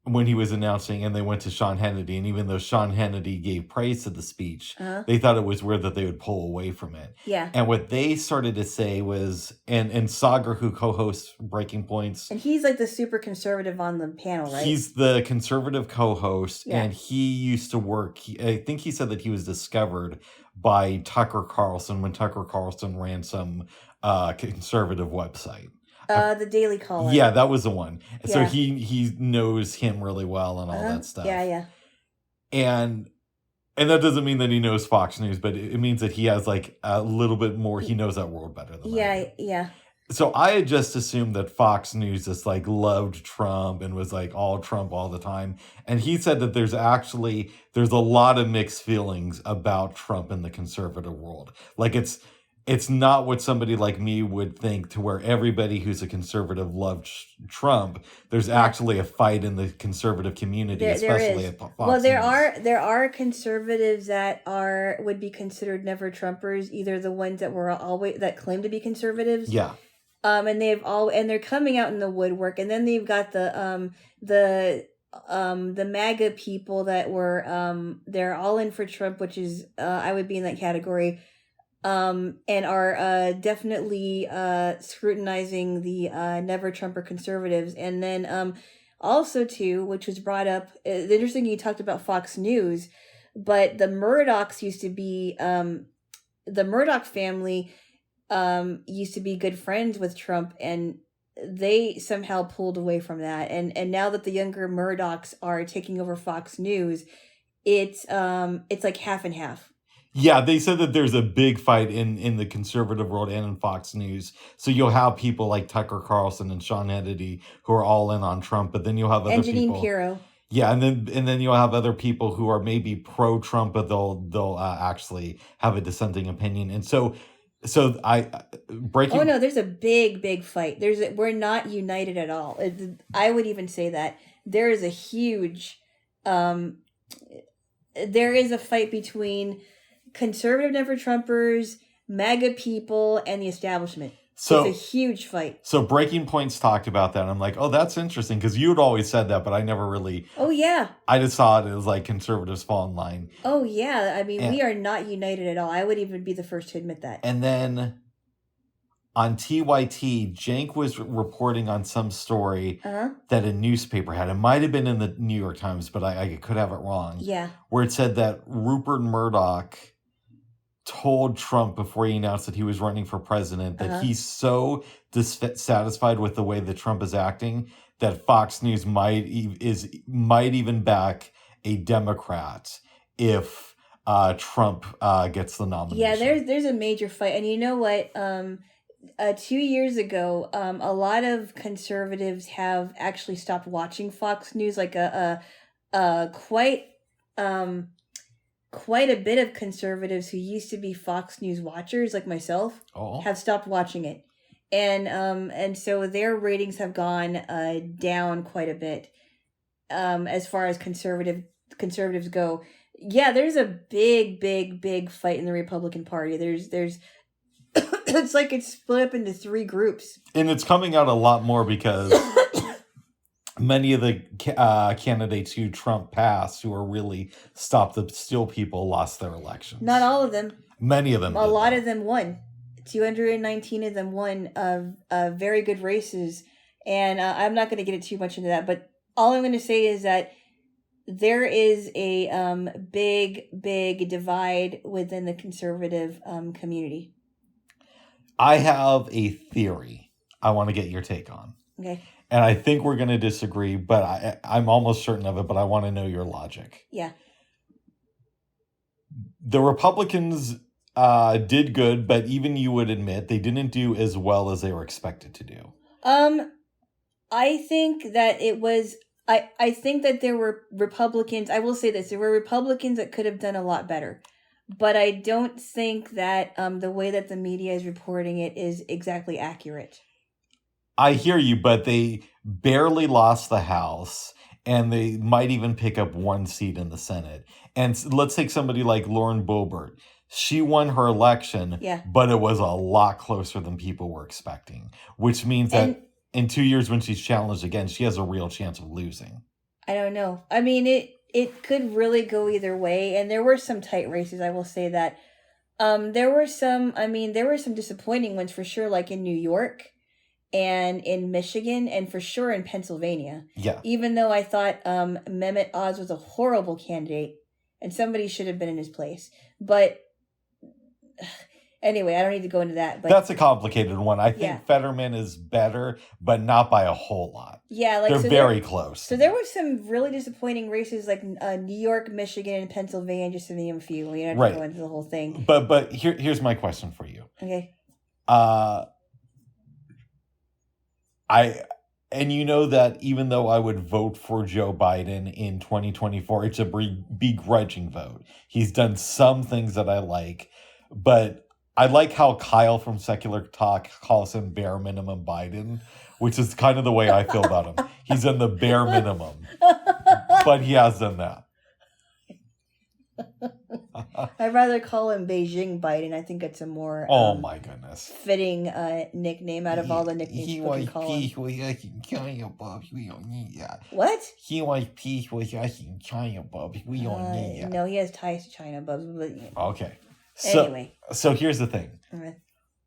when he was announcing, and they went to Sean Hannity. And even though Sean Hannity gave praise to the speech, they thought it was weird that they would pull away from it. Yeah. And what they started to say was, and Sagar, who co-hosts Breaking Points, and he's like the super conservative on the panel, right? He's the conservative co-host, and he used to work. I think he said that he was discovered by Tucker Carlson when Tucker Carlson ran some conservative website. The Daily Caller. Yeah, that was the one. Yeah. So he knows him really well and all that stuff. Yeah, yeah. And that doesn't mean that he knows Fox News, but it means that he has like a little bit more. He knows that world better than I do. Yeah. So I had just assumed that Fox News just like loved Trump and was like all Trump all the time. And he said that there's a lot of mixed feelings about Trump in the conservative world. Like it's not what somebody like me would think, to where everybody who's a conservative loved Trump. There's actually a fight in the conservative community, especially at Fox Well, News. there are conservatives that would be considered never Trumpers, either the ones that claim to be conservatives. Yeah. And they're coming out in the woodwork, and then they've got the MAGA people that were they're all in for Trump, which is I would be in that category. And are definitely scrutinizing the never Trumper conservatives. And then also too, which was brought up, interesting you talked about Fox News, but the Murdochs used to be, the Murdoch family used to be good friends with Trump, and they somehow pulled away from that. And now that the younger Murdochs are taking over Fox News, it's like half and half. Yeah, they said that there's a big fight in the conservative world and in Fox News. So you'll have people like Tucker Carlson and Sean Hannity who are all in on Trump, but then you'll have other people. And Jeanine Pirro. Yeah, and then you'll have other people who are maybe pro-Trump, but they'll actually have a dissenting opinion. And so breaking. Oh no, there's a big fight. We're not united at all. I would even say that there is a huge. There is a fight between conservative never Trumpers, MAGA people, and the establishment. So it's a huge fight. So Breaking Point's talked about that. And I'm like, oh, that's interesting because you had always said that, but I never really. Oh yeah. I just saw it as like conservatives fall in line. Oh yeah. I mean, we are not united at all. I would even be the first to admit that. And then on TYT, Jank was reporting on some story that a newspaper had. It might have been in the New York Times, but I could have it wrong. Yeah. Where it said that Rupert Murdoch told Trump before he announced that he was running for president that he's so dissatisfied with the way that Trump is acting that Fox News might even back a Democrat if Trump gets the nomination. Yeah, there's a major fight, and you know what? 2 years ago, a lot of conservatives have actually stopped watching Fox News. Like quite a bit of conservatives who used to be Fox News watchers, like myself, have stopped watching it, and so their ratings have gone down quite a bit. As far as conservatives go, yeah, there's a big fight in the Republican Party. There's it's like it's split up into 3 groups, and it's coming out a lot more because many of the candidates who Trump passed, who are really stop the steal people, lost their elections. Not all of them. Many of them. A lot of them won. 219 of them won very good races, and I'm not going to get it too much into that. But all I'm going to say is that there is a big divide within the conservative community. I have a theory I want to get your take on. Okay. And I think we're going to disagree, but I'm almost certain of it, but I want to know your logic. Yeah. The Republicans did good, but even you would admit they didn't do as well as they were expected to do. I think that it was... I think that there were Republicans... I will say this. There were Republicans that could have done a lot better. But I don't think that the way that the media is reporting it is exactly accurate. I hear you, but they barely lost the House, and they might even pick up 1 seat in the Senate. And let's take somebody like Lauren Boebert. She won her election, but it was a lot closer than people were expecting, which means that in 2 years when she's challenged again, she has a real chance of losing. I don't know. I mean, it could really go either way, and there were some tight races, I will say that. There were some disappointing ones for sure, like in New York and in Michigan, and for sure in Pennsylvania. Yeah. Even though I thought Mehmet Oz was a horrible candidate, and somebody should have been in his place. But anyway, I don't need to go into that. But that's a complicated one. I think Fetterman is better, but not by a whole lot. Yeah, like they're very close. So there were some really disappointing races, like New York, Michigan, and Pennsylvania, just to name a few. We don't have to go into the whole thing. But here's my question for you. Okay. And you know that even though I would vote for Joe Biden in 2024, it's a begrudging vote. He's done some things that I like, but I like how Kyle from Secular Talk calls him bare minimum Biden, which is kind of the way I feel about him. He's in the bare minimum, but he has done that. I'd rather call him Beijing Biden. I think it's a more my goodness, fitting nickname out of all the nicknames he people can call him. We don't need that. What? He wants peace with us in China, Bob. We don't need that. No, he has ties to China, Bubs. Okay. Anyway. So here's the thing. Okay.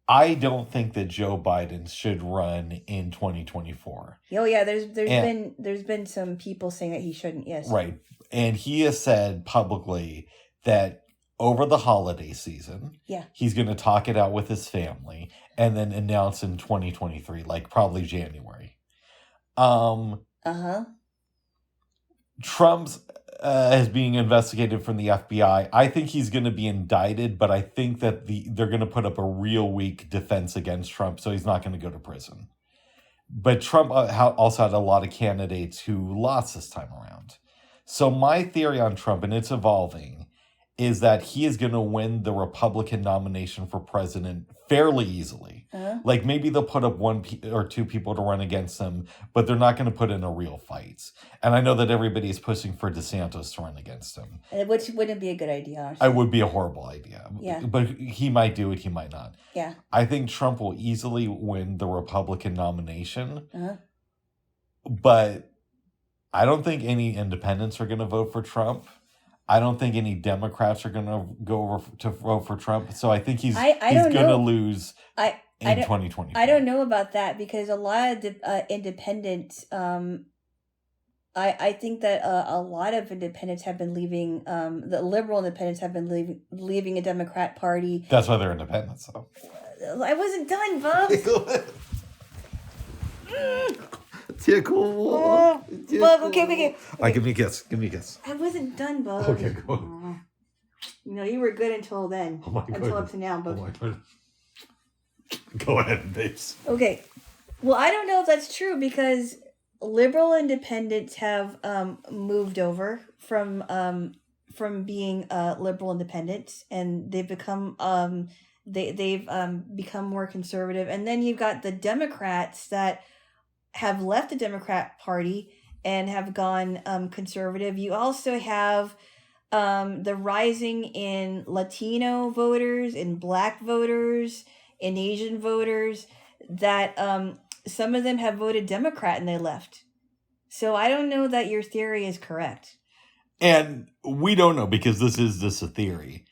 I don't think that Joe Biden should run in 2024. Oh yeah, there's been some people saying that he shouldn't. Yes. Right. And he has said publicly that over the holiday season, he's going to talk it out with his family and then announce in 2023, like probably January. Trump's is being investigated from the FBI. I think he's going to be indicted, but I think that they're going to put up a real weak defense against Trump, so he's not going to go to prison. But Trump also had a lot of candidates who lost this time around. So my theory on Trump, and it's evolving, is that he is going to win the Republican nomination for president fairly easily. Like maybe they'll put up one or two people to run against him, but they're not going to put in a real fight. And I know that everybody is pushing for DeSantis to run against him. Which wouldn't be a good idea, honestly. It would be a horrible idea. Yeah. But he might do it, he might not. Yeah. I think Trump will easily win the Republican nomination. But I don't think any independents are going to vote for Trump. I don't think any Democrats are going to go over to vote for Trump. So I think he's going to lose in 2024. I don't know about that because a lot of independents, I think that a lot of independents have been leaving, the liberal independents have been leaving a Democrat Party. That's why they're independents, though. I wasn't done, Bubs. Tickle. Bub, okay. All right, give me a guess. I wasn't done, Bub. Okay, go on. No, you were good until then. Oh my until up to now, Bub. Oh my goodness. Go ahead, babes. Okay. Well, I don't know if that's true because liberal independents have moved over from being liberal independents, and they've become they've become more conservative. And then you've got the Democrats that have left the Democrat Party and have gone conservative. You also have the rising in Latino voters, in Black voters, in Asian voters that some of them have voted Democrat and they left. So I don't know that your theory is correct. And we don't know because this is just a theory.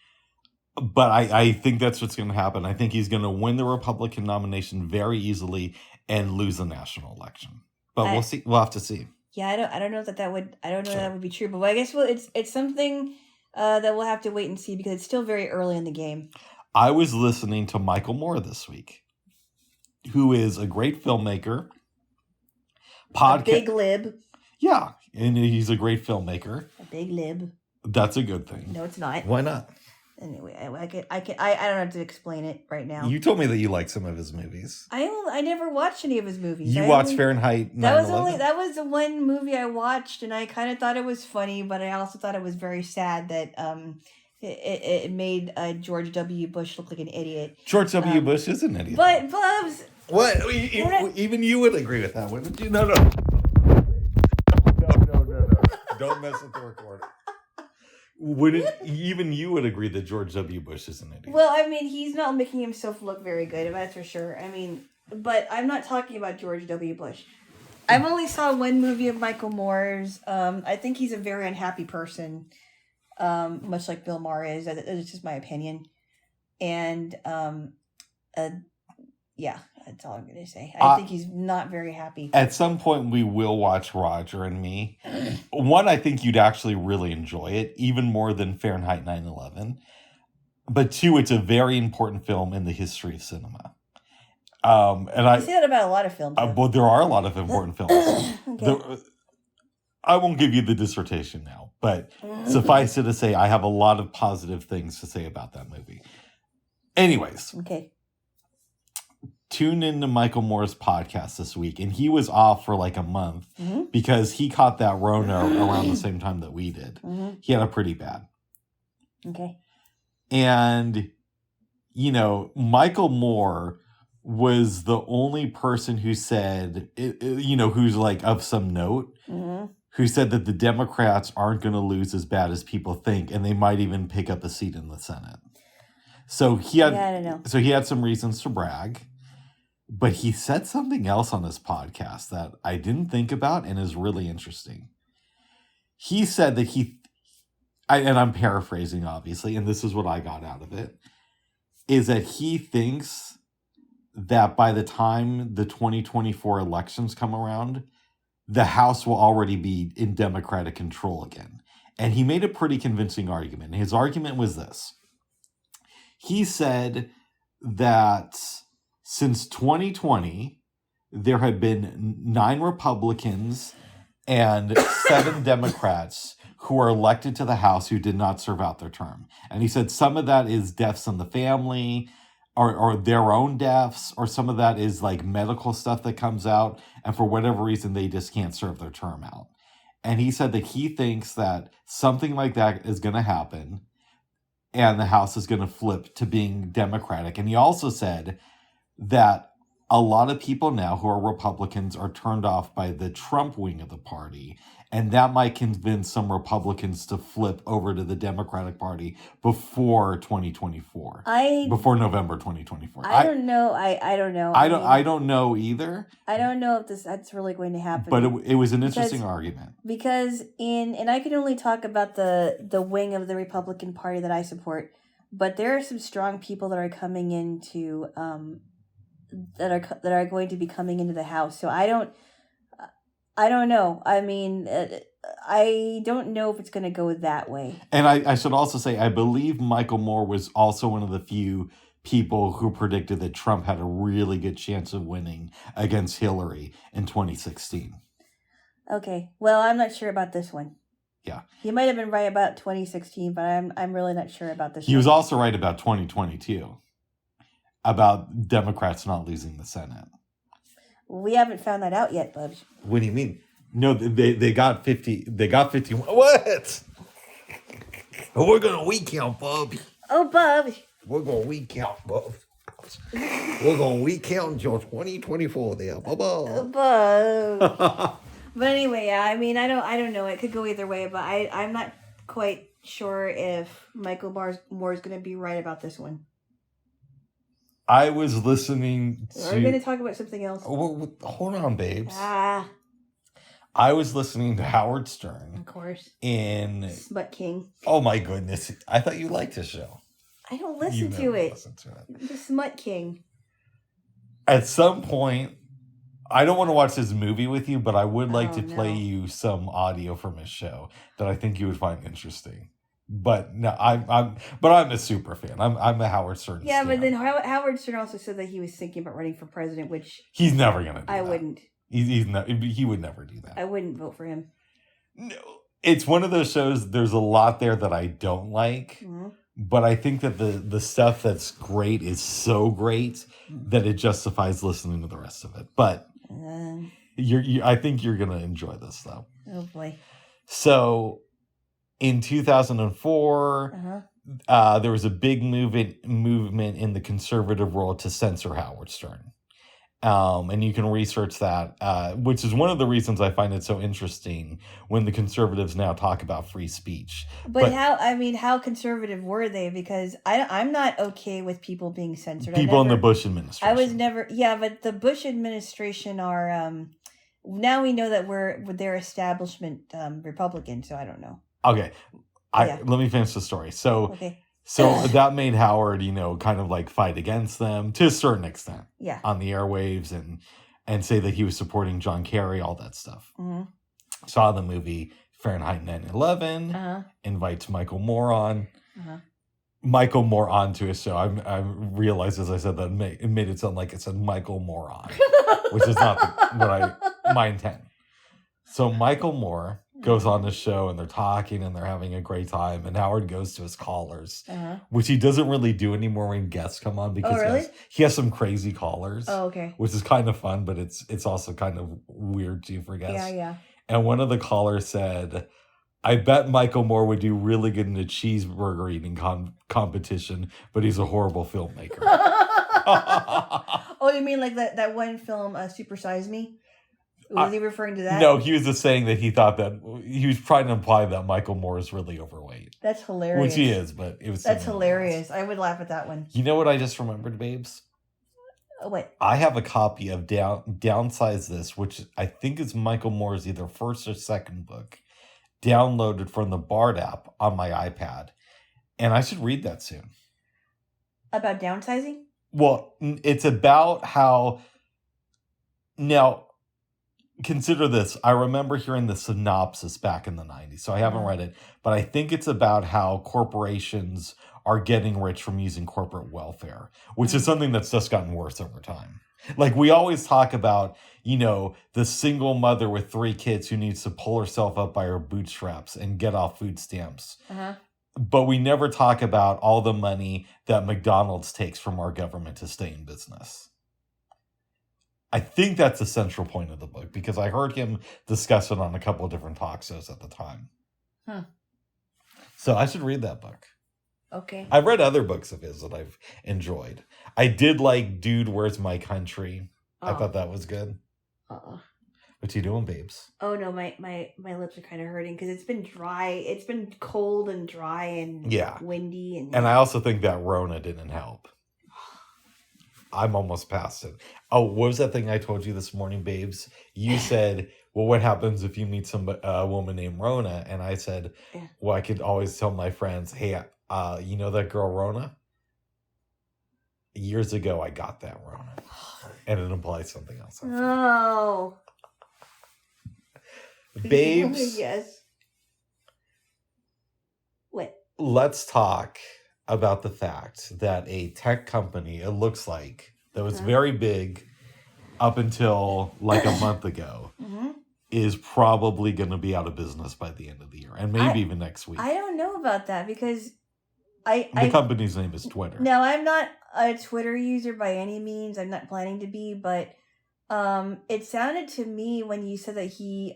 But I think that's what's going to happen. I think he's going to win the Republican nomination very easily and lose the national election. But we'll see. We'll have to see. Yeah, I don't know that would be true. But I guess it's something that we'll have to wait and see because it's still very early in the game. I was listening to Michael Moore this week, who is a great filmmaker. A big lib. Yeah, and he's a great filmmaker. A big lib. That's a good thing. No, it's not. Why not? Anyway, I don't have to explain it right now. You told me that you like some of his movies. I never watched any of his movies. You watched Fahrenheit 9/11? That was the one movie I watched, and I kind of thought it was funny, but I also thought it was very sad that it made George W. Bush look like an idiot. George W. Bush is an idiot. But Bubs, what? Even you would agree with that, wouldn't you? No. Don't mess with the recorder. Even you would agree that George W. Bush is an idiot? Well, I mean, he's not making himself look very good, that's for sure. I mean, but I'm not talking about George W. Bush. I've only saw one movie of Michael Moore's. I think he's a very unhappy person, much like Bill Maher is. That's just my opinion. And yeah, that's all I'm going to say. I think he's not very happy. At some point, we will watch Roger and Me. One, I think you'd actually really enjoy it, even more than Fahrenheit 9/11. But two, it's a very important film in the history of cinema. And I say that about a lot of films. Well, there are a lot of important films. Okay. I won't give you the dissertation now, but suffice it to say, I have a lot of positive things to say about that movie. Anyways. Okay. Tune into Michael Moore's podcast this week, and he was off for like a month because he caught that Rona around the same time that we did. He had a pretty bad. Okay. And, Michael Moore was the only person who said, who's like of some note, who said that the Democrats aren't going to lose as bad as people think, and they might even pick up a seat in the Senate. So he had, I don't know. So he had some reasons to brag. But he said something else on his podcast that I didn't think about and is really interesting. He said that and I'm paraphrasing, obviously, and this is what I got out of it, is that he thinks that by the time the 2024 elections come around, the House will already be in Democratic control again. And he made a pretty convincing argument. His argument was this. He said that since 2020, there had been 9 Republicans and 7 Democrats who were elected to the House who did not serve out their term. And he said some of that is deaths in the family or their own deaths, or some of that is like medical stuff that comes out, and for whatever reason, they just can't serve their term out. And he said that he thinks that something like that is going to happen. and the House is going to flip to being Democratic. And he also said that a lot of people now who are Republicans are turned off by the Trump wing of the party, and that might convince some Republicans to flip over to the Democratic Party before 2024. Before November 2024. I don't know. I don't know. I don't know either. I don't know if that's really going to happen. But it was an interesting argument. Because and I can only talk about the wing of the Republican Party that I support, but there are some strong people that are coming into that are going to be coming into the House. So I don't know. I mean, I don't know if it's going to go that way. And I should also say, I believe Michael Moore was also one of the few people who predicted that Trump had a really good chance of winning against Hillary in 2016. Okay. Well, I'm not sure about this one. Yeah. He might have been right about 2016, but I'm really not sure about this one. He was also right about 2022. About Democrats not losing the Senate. We haven't found that out yet, Bubs. What do you mean? No, they got 50. They got 51. What? We're gonna recount, Bubs. Oh, Bubs. We're gonna recount, Bubs. We're gonna recount until 2024. There, Bubs. But anyway, yeah. I mean, I don't know. It could go either way, but I'm not quite sure if Michael Moore is going to be right about this one. I was listening to... Are we going to talk about something else? Hold on, babes. I was listening to Howard Stern. Of course. In... Smut King. Oh, my goodness. I thought you liked his show. I don't listen to it. The Smut King. At some point, I don't want to watch this movie with you, but I would like to play you some audio from his show that I think you would find interesting. But no, I'm a super fan. I'm a Howard Stern. Yeah, fan. But then Howard Stern also said that he was thinking about running for president, which he's never gonna do. I wouldn't. He would never do that. I wouldn't vote for him. No, it's one of those shows. There's a lot there that I don't like, but I think that the stuff that's great is so great that it justifies listening to the rest of it. But I think you're gonna enjoy this though. Oh boy! So. In 2004, there was a big movement in the conservative world to censor Howard Stern. And you can research that, which is one of the reasons I find it so interesting when the conservatives now talk about free speech. But how conservative were they? Because I'm not okay with people being censored. People in the Bush administration. I was never, but the Bush administration are, now we know that they're establishment Republican, so I don't know. Okay, let me finish the story. So that made Howard, kind of like fight against them to a certain extent, on the airwaves and say that he was supporting John Kerry, all that stuff. Saw the movie Fahrenheit 9/11, invites Michael Moore on. Michael Moore onto his show. I realized as I said that it made it sound like it said Michael Moron, which is not my intent. So Michael Moore goes on the show and they're talking and they're having a great time, and Howard goes to his callers, which he doesn't really do anymore when guests come on because he has some crazy callers. Oh, okay. Which is kind of fun, but it's also kind of weird too for guests. Yeah. And one of the callers said, "I bet Michael Moore would do really good in a cheeseburger eating competition, but he's a horrible filmmaker." Oh, you mean like that one film, Super Size Me? Was he referring to that? No, he was just saying that he thought that he was trying to imply that Michael Moore is really overweight. That's hilarious. Which he is, but it was. That's hilarious. I would laugh at that one. You know what I just remembered, babes? Oh, wait. I have a copy of Downsize This, which I think is Michael Moore's either first or second book, downloaded from the Bard app on my iPad, and I should read that soon. About downsizing? Well, it's about how now. Consider this. I remember hearing the synopsis back in the 90s, so I haven't read it, but I think it's about how corporations are getting rich from using corporate welfare, which is something that's just gotten worse over time. Like, we always talk about, the single mother with 3 kids who needs to pull herself up by her bootstraps and get off food stamps. But we never talk about all the money that McDonald's takes from our government to stay in business. I think that's the central point of the book because I heard him discuss it on a couple of different talk shows at the time. So I should read that book. Okay. I've read other books of his that I've enjoyed. I did like Dude, Where's My Country? I thought that was good. What you doing, babes? Oh no, my lips are kind of hurting because it's been dry. It's been cold and dry and windy and I also think that Rona didn't help. I'm almost past it. Oh, what was that thing I told you this morning, babes? You said, well, what happens if you meet a woman named Rona? And I said, well, I could always tell my friends, hey, you know that girl Rona? Years ago, I got that Rona. And it implies something else. Oh. Babes. Yes. What? Let's talk about the fact that a tech company, it looks like, that was very big up until like a month ago, is probably going to be out of business by the end of the year. And maybe even next week. I don't know about that because the company's name is Twitter. No, I'm not a Twitter user by any means. I'm not planning to be, but it sounded to me when you said that he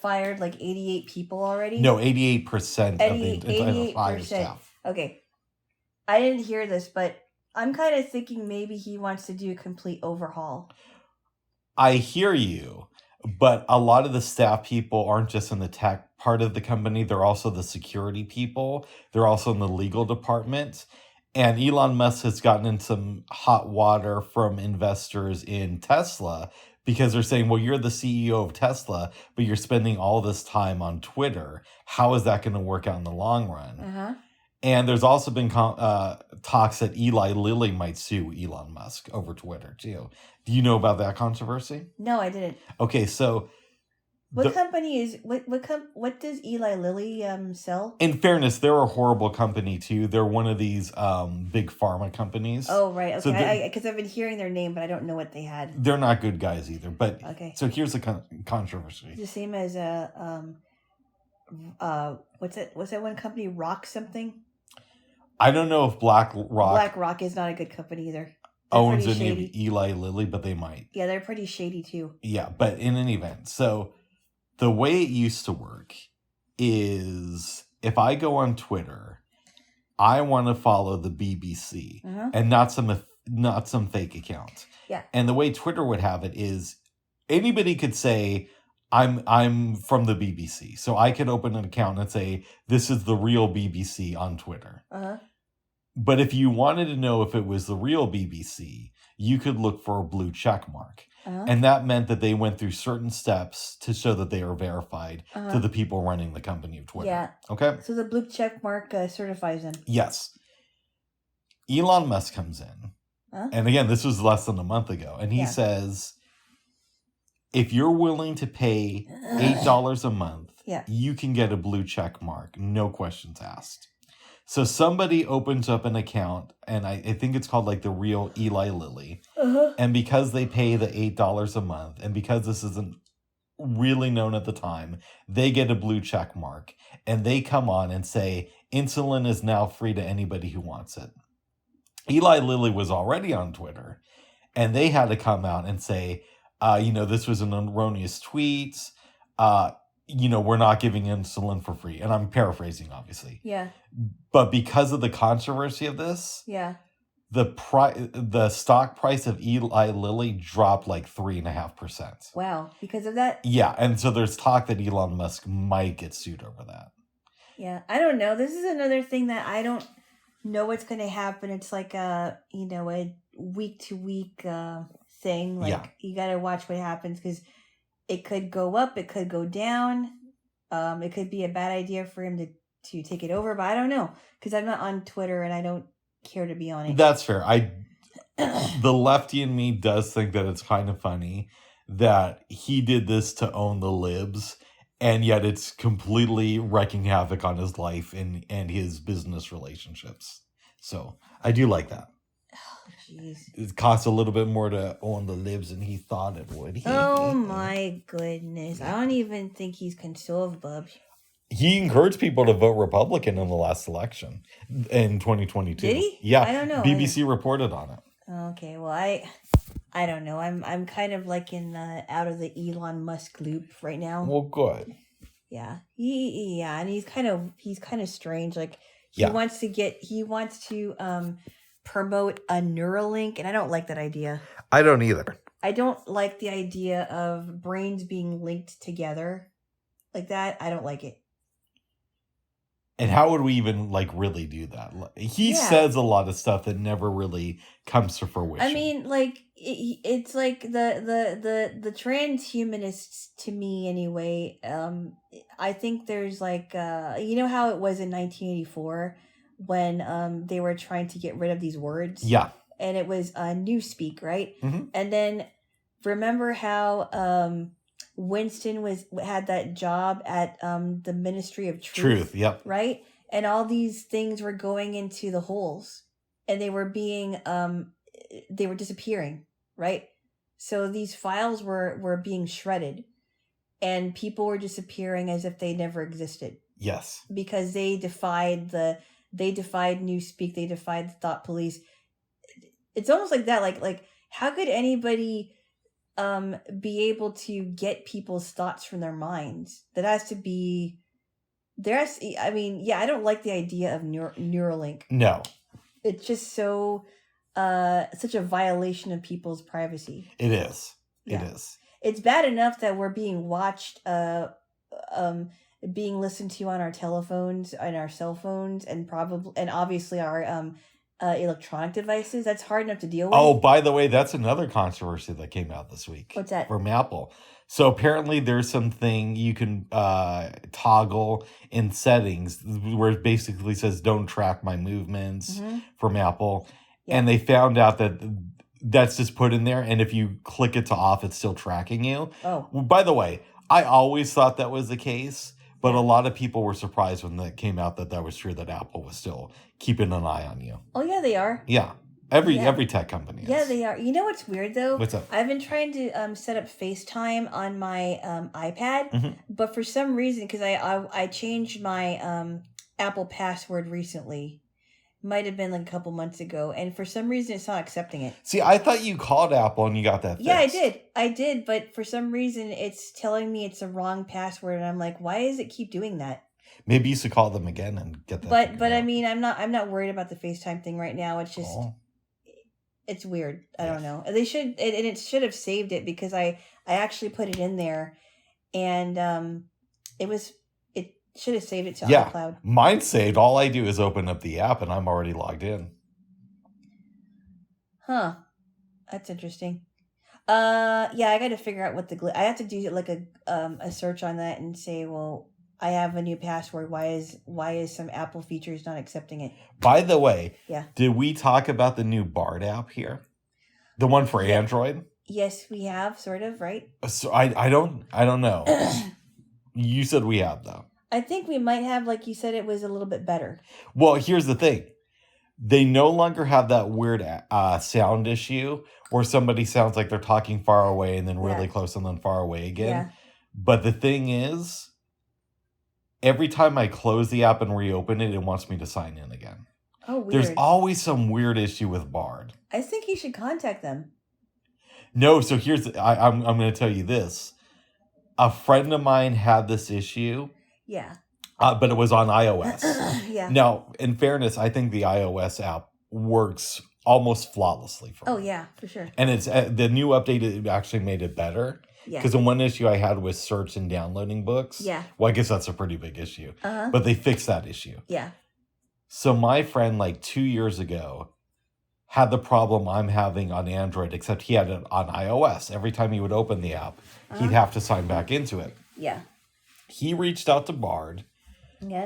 fired like 88 people already. No, 88% of the entire staff. Okay. I didn't hear this, but I'm kind of thinking maybe he wants to do a complete overhaul. I hear you, but a lot of the staff people aren't just in the tech part of the company. They're also the security people. They're also in the legal department. And Elon Musk has gotten in some hot water from investors in Tesla because they're saying, well, you're the CEO of Tesla, but you're spending all this time on Twitter. How is that going to work out in the long run? And there's also been talks that Eli Lilly might sue Elon Musk over Twitter, too. Do you know about that controversy? No, I didn't. Okay, so... What company is... What does Eli Lilly sell? In fairness, they're a horrible company, too. They're one of these big pharma companies. Oh, right. Okay, because I've been hearing their name, but I don't know what they had. They're not good guys, either. But so here's the controversy. It's the same as what's that one company? Rock something? I don't know if BlackRock is not a good company either. Owns any of Eli Lilly, but they might. Yeah, they're pretty shady too. Yeah, but in any event, so the way it used to work is if I go on Twitter, I want to follow the BBC and not some fake account. Yeah. And the way Twitter would have it is anybody could say, I'm from the BBC. So I could open an account and say, this is the real BBC on Twitter. But if you wanted to know if it was the real BBC, you could look for a blue check mark. And that meant that they went through certain steps to show that they are verified to the people running the company of Twitter. Yeah. Okay? So the blue check mark certifies them. Yes. Elon Musk comes in. And again, this was less than a month ago. And he says, if you're willing to pay $8 a month, you can get a blue check mark. No questions asked. So somebody opens up an account, and I think it's called like the real Eli Lilly. And because they pay the $8 a month, and because this isn't really known at the time, they get a blue check mark. And they come on and say, insulin is now free to anybody who wants it. Eli Lilly was already on Twitter, and they had to come out and say, this was an erroneous tweet. We're not giving insulin for free. And I'm paraphrasing, obviously. Yeah. But because of the controversy of this, the stock price of Eli Lilly dropped like 3.5%. Wow. Because of that? Yeah. And so there's talk that Elon Musk might get sued over that. Yeah. I don't know. This is another thing that I don't know what's going to happen. It's like a week to week thing. Like you got to watch what happens because it could go up, it could go down. It could be a bad idea for him to take it over, but I don't know because I'm not on Twitter and I don't care to be on it. That's fair. The lefty in me does think that it's kind of funny that he did this to own the libs, and yet it's completely wreaking havoc on his life and his business relationships. So I do like that. Jeez. It costs a little bit more to own the libs than he thought it would. Oh my goodness. I don't even think he's conservative. He encouraged people to vote Republican in the last election in 2022. Did he? Yeah. I don't know. BBC reported on it. Okay, well I don't know. I'm kind of like in out of the Elon Musk loop right now. Well, good. Yeah. And he's kind of strange. Like He wants to promote a Neuralink, and I don't like that idea. I don't either. I don't like the idea of brains being linked together like that. I don't like it. And how would we even like really do that? He says a lot of stuff that never really comes to fruition. I mean, like it's like the transhumanists, to me anyway. I think there's like you know how it was in 1984 when they were trying to get rid of these words. Yeah. And it was newspeak, right? Mm-hmm. And then remember how Winston had that job at the Ministry of Truth. Yep. Right? And all these things were going into the holes, and they were being they were disappearing, right? So these files were being shredded, and people were disappearing as if they never existed. Yes. Because they defied newspeak, they defied the thought police. It's almost like that, like how could anybody be able to get people's thoughts from their minds? That has to be I don't like the idea of Neuralink. No. It's just so such a violation of people's privacy. It is. Yeah. It is. It's bad enough that we're being watched, being listened to on our telephones and our cell phones, and obviously our electronic devices. That's hard enough to deal with. Oh, by the way, that's another controversy that came out this week. What's that? From Apple. So apparently there's something you can toggle in settings where it basically says don't track my movements from Apple. Yeah. And they found out that that's just put in there, and if you click it to off, it's still tracking you. Oh. By the way, I always thought that was the case, but a lot of people were surprised when that came out that was true, that Apple was still keeping an eye on you. Oh, yeah, they are. Yeah. Every tech company is. Yeah, they are. You know what's weird, though? What's up? I've been trying to set up FaceTime on my iPad, but for some reason, because I changed my Apple password recently. Might have been like a couple months ago, and for some reason it's not accepting it. See, I thought you called Apple and you got that fixed. Yeah, I did, but for some reason it's telling me it's a wrong password, and I'm like, why does it keep doing that? Maybe you should call them again and get that. But I mean, I'm not worried about the FaceTime thing right now. It's just it's weird. I don't know. They should, and it should have saved it, because I actually put it in there, and it should have saved it to iCloud. Mine's saved. All I do is open up the app and I'm already logged in. Huh. That's interesting. Yeah, I got to figure out what I have to do like a search on that and say, well, I have a new password. Why is some Apple features not accepting it? By the way, did we talk about the new Bard app here? The one for Android? Yes, we have, sort of, right? So I don't know. You said we have, though. I think we might have, like you said, it was a little bit better. Well, here's the thing. They no longer have that weird sound issue where somebody sounds like they're talking far away and then really close and then far away again. Yeah. But the thing is, every time I close the app and reopen it, it wants me to sign in again. Oh, weird. There's always some weird issue with Bard. I think you should contact them. No, so I'm going to tell you this. A friend of mine had this issue. Yeah. But it was on iOS. Yeah. Now, in fairness, I think the iOS app works almost flawlessly for me. Oh, yeah, for sure. And it's the new update actually made it better. Yeah. Because the one issue I had was search and downloading books. Yeah. Well, I guess that's a pretty big issue. Uh-huh. But they fixed that issue. Yeah. So my friend, like 2 years ago, had the problem I'm having on Android, except he had it on iOS. Every time he would open the app, he'd have to sign back into it. Yeah. He reached out to Bard,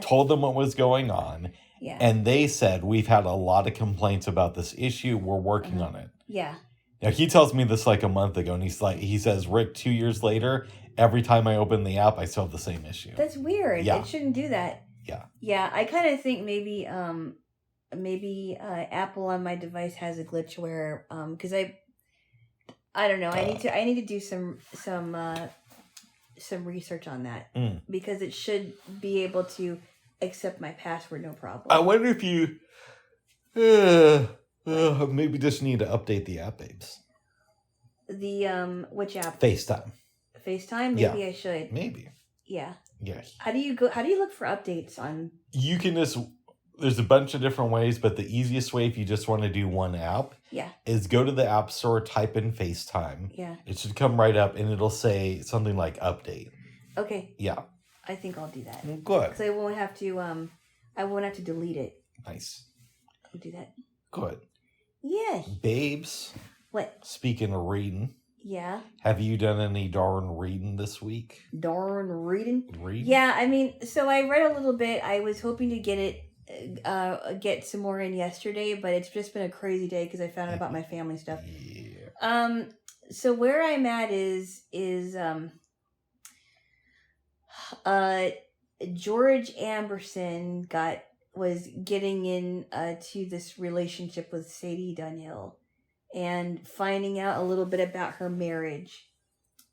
told them what was going on, and they said, we've had a lot of complaints about this issue. We're working on it. Yeah. Now, he tells me this like a month ago, and he says, Rick, 2 years later, every time I open the app, I still have the same issue. That's weird. Yeah. It shouldn't do that. Yeah. Yeah, I kind of think maybe Apple on my device has a glitch where, because I don't know, I need to do some research on that, because it should be able to accept my password no problem. I wonder if you maybe just need to update the app, babes. The which app? FaceTime. FaceTime? Maybe I should. Maybe. Yeah. Yeah. How do you look for updates on? You can just there's a bunch of different ways, but the easiest way if you just want to do one app Yeah. is go to the App Store, type in FaceTime. Yeah. It should come right up, and it'll say something like update. Okay. Yeah. I think I'll do that. Well, good. Because I won't have to delete it. Nice. I'll do that. Good. Yeah. Babes. What? Speaking of reading. Yeah. Have you done any darn reading this week? Darn reading? Reading? Yeah, I mean, so I read a little bit. I was hoping to get some more in yesterday, but it's just been a crazy day because I found out about my family stuff. Yeah. So where I'm at is George Amberson was getting in to this relationship with Sadie Dunhill and finding out a little bit about her marriage.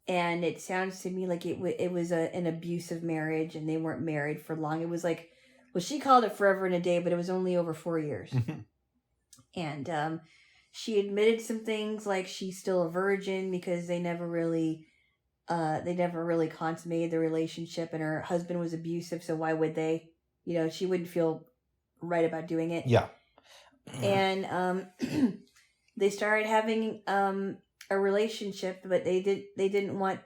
And it sounds to me like it was an abusive marriage, and they weren't married for long. It was like, well, she called it forever and a day, but it was only over 4 years. And she admitted some things, like she's still a virgin because they never really consummated the relationship, and her husband was abusive, so why would they? You know, she wouldn't feel right about doing it. Yeah. And they started having a relationship, but we're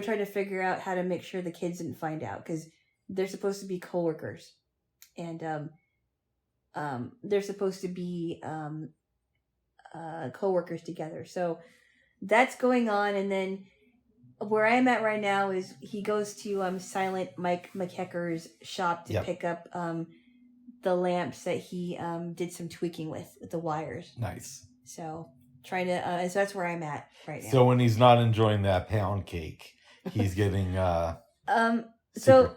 trying to figure out how to make sure the kids didn't find out, because they're supposed to be coworkers, and they're supposed to be coworkers together. So that's going on. And then where I'm at right now is he goes to Silent Mike McHecker's shop to pick up the lamps that he did some tweaking with the wires. Nice. So trying to so that's where I'm at right now. So when he's not enjoying that pound cake, he's getting so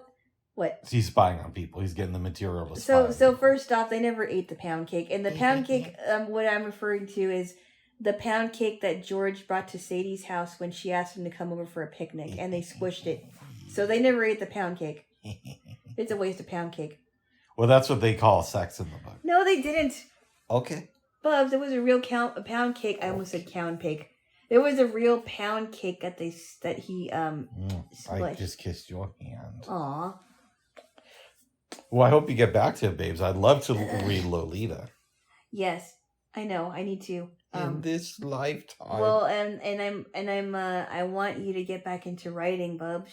what? He's spying on people. He's getting the material to spy. So first off, they never ate the pound cake. And the pound cake, what I'm referring to is the pound cake that George brought to Sadie's house when she asked him to come over for a picnic, and they squished it. So they never ate the pound cake. It's a waste of pound cake. Well, that's what they call sex in the book. No, they didn't. Okay. Bubs, it was a real pound cake. I almost said pound cake. There was a real pound cake that he squished. I just kissed your hand. Aw. Well, I hope you get back to it, babes. I'd love to read Lolita. Yes, I know. I need to. In this lifetime. Well, I want you to get back into writing, Bubs.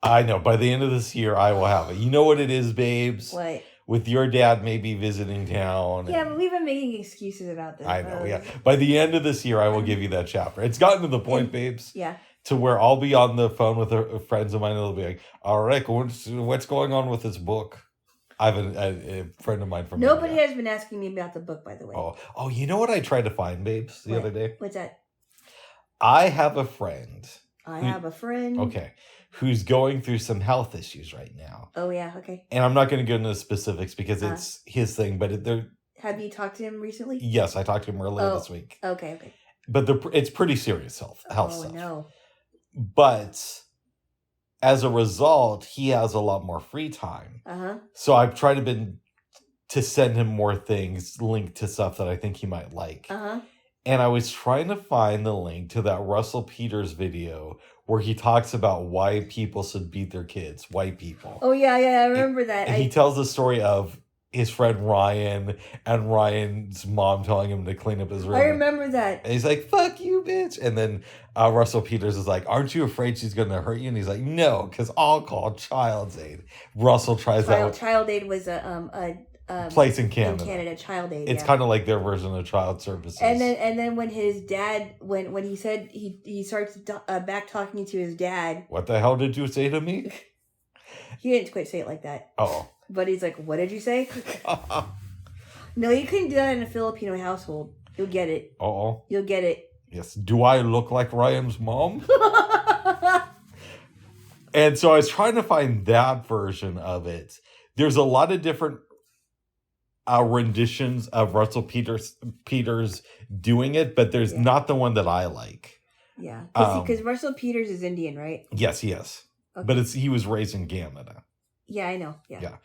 I know. By the end of this year, I will have it. You know what it is, babes? What? With your dad maybe visiting town. Yeah, but we've been making excuses about this. I know, yeah. By the end of this year, I will give you that chapter. It's gotten to the point, babes. Yeah. To where I'll be on the phone with friends of mine, and they'll be like, all right, what's going on with this book? I have a friend of mine from Nobody India. has been asking me about the book, by the way. Oh, you know what I tried to find, babes, the other day? What's that? I have a friend. Okay. Who's going through some health issues right now. Oh, yeah, okay. And I'm not going to get into specifics because it's his thing, but Have you talked to him recently? Yes, I talked to him earlier this week. Okay. But it's pretty serious health stuff. Oh, no. But as a result, he has a lot more free time. Uh-huh. So I've tried to send him more things linked to stuff that I think he might like. Uh-huh. And I was trying to find the link to that Russell Peters video where he talks about why people should beat their kids, white people. Oh, yeah, I remember that. And he tells the story of his friend Ryan and Ryan's mom telling him to clean up his room. I remember that. And he's like, fuck you, bitch. And then Russell Peters is like, aren't you afraid she's going to hurt you? And he's like, no, because I'll call Child's Aid. Russell tries that. Child Aid was a place in Canada. Child Aid. It's kind of like their version of child services. And then when his dad, when he said he starts back talking to his dad. What the hell did you say to me? He didn't quite say it like that. Oh. But he's like, what did you say? No, you couldn't do that in a Filipino household. You'll get it. Uh-oh. You'll get it. Yes. Do I look like Ryan's mom? And so I was trying to find that version of it. There's a lot of different renditions of Russell Peters doing it, but there's not the one that I like. Yeah. Because Russell Peters is Indian, right? Yes, he is. Okay. But he was raised in Canada. Yeah, I know. Yeah.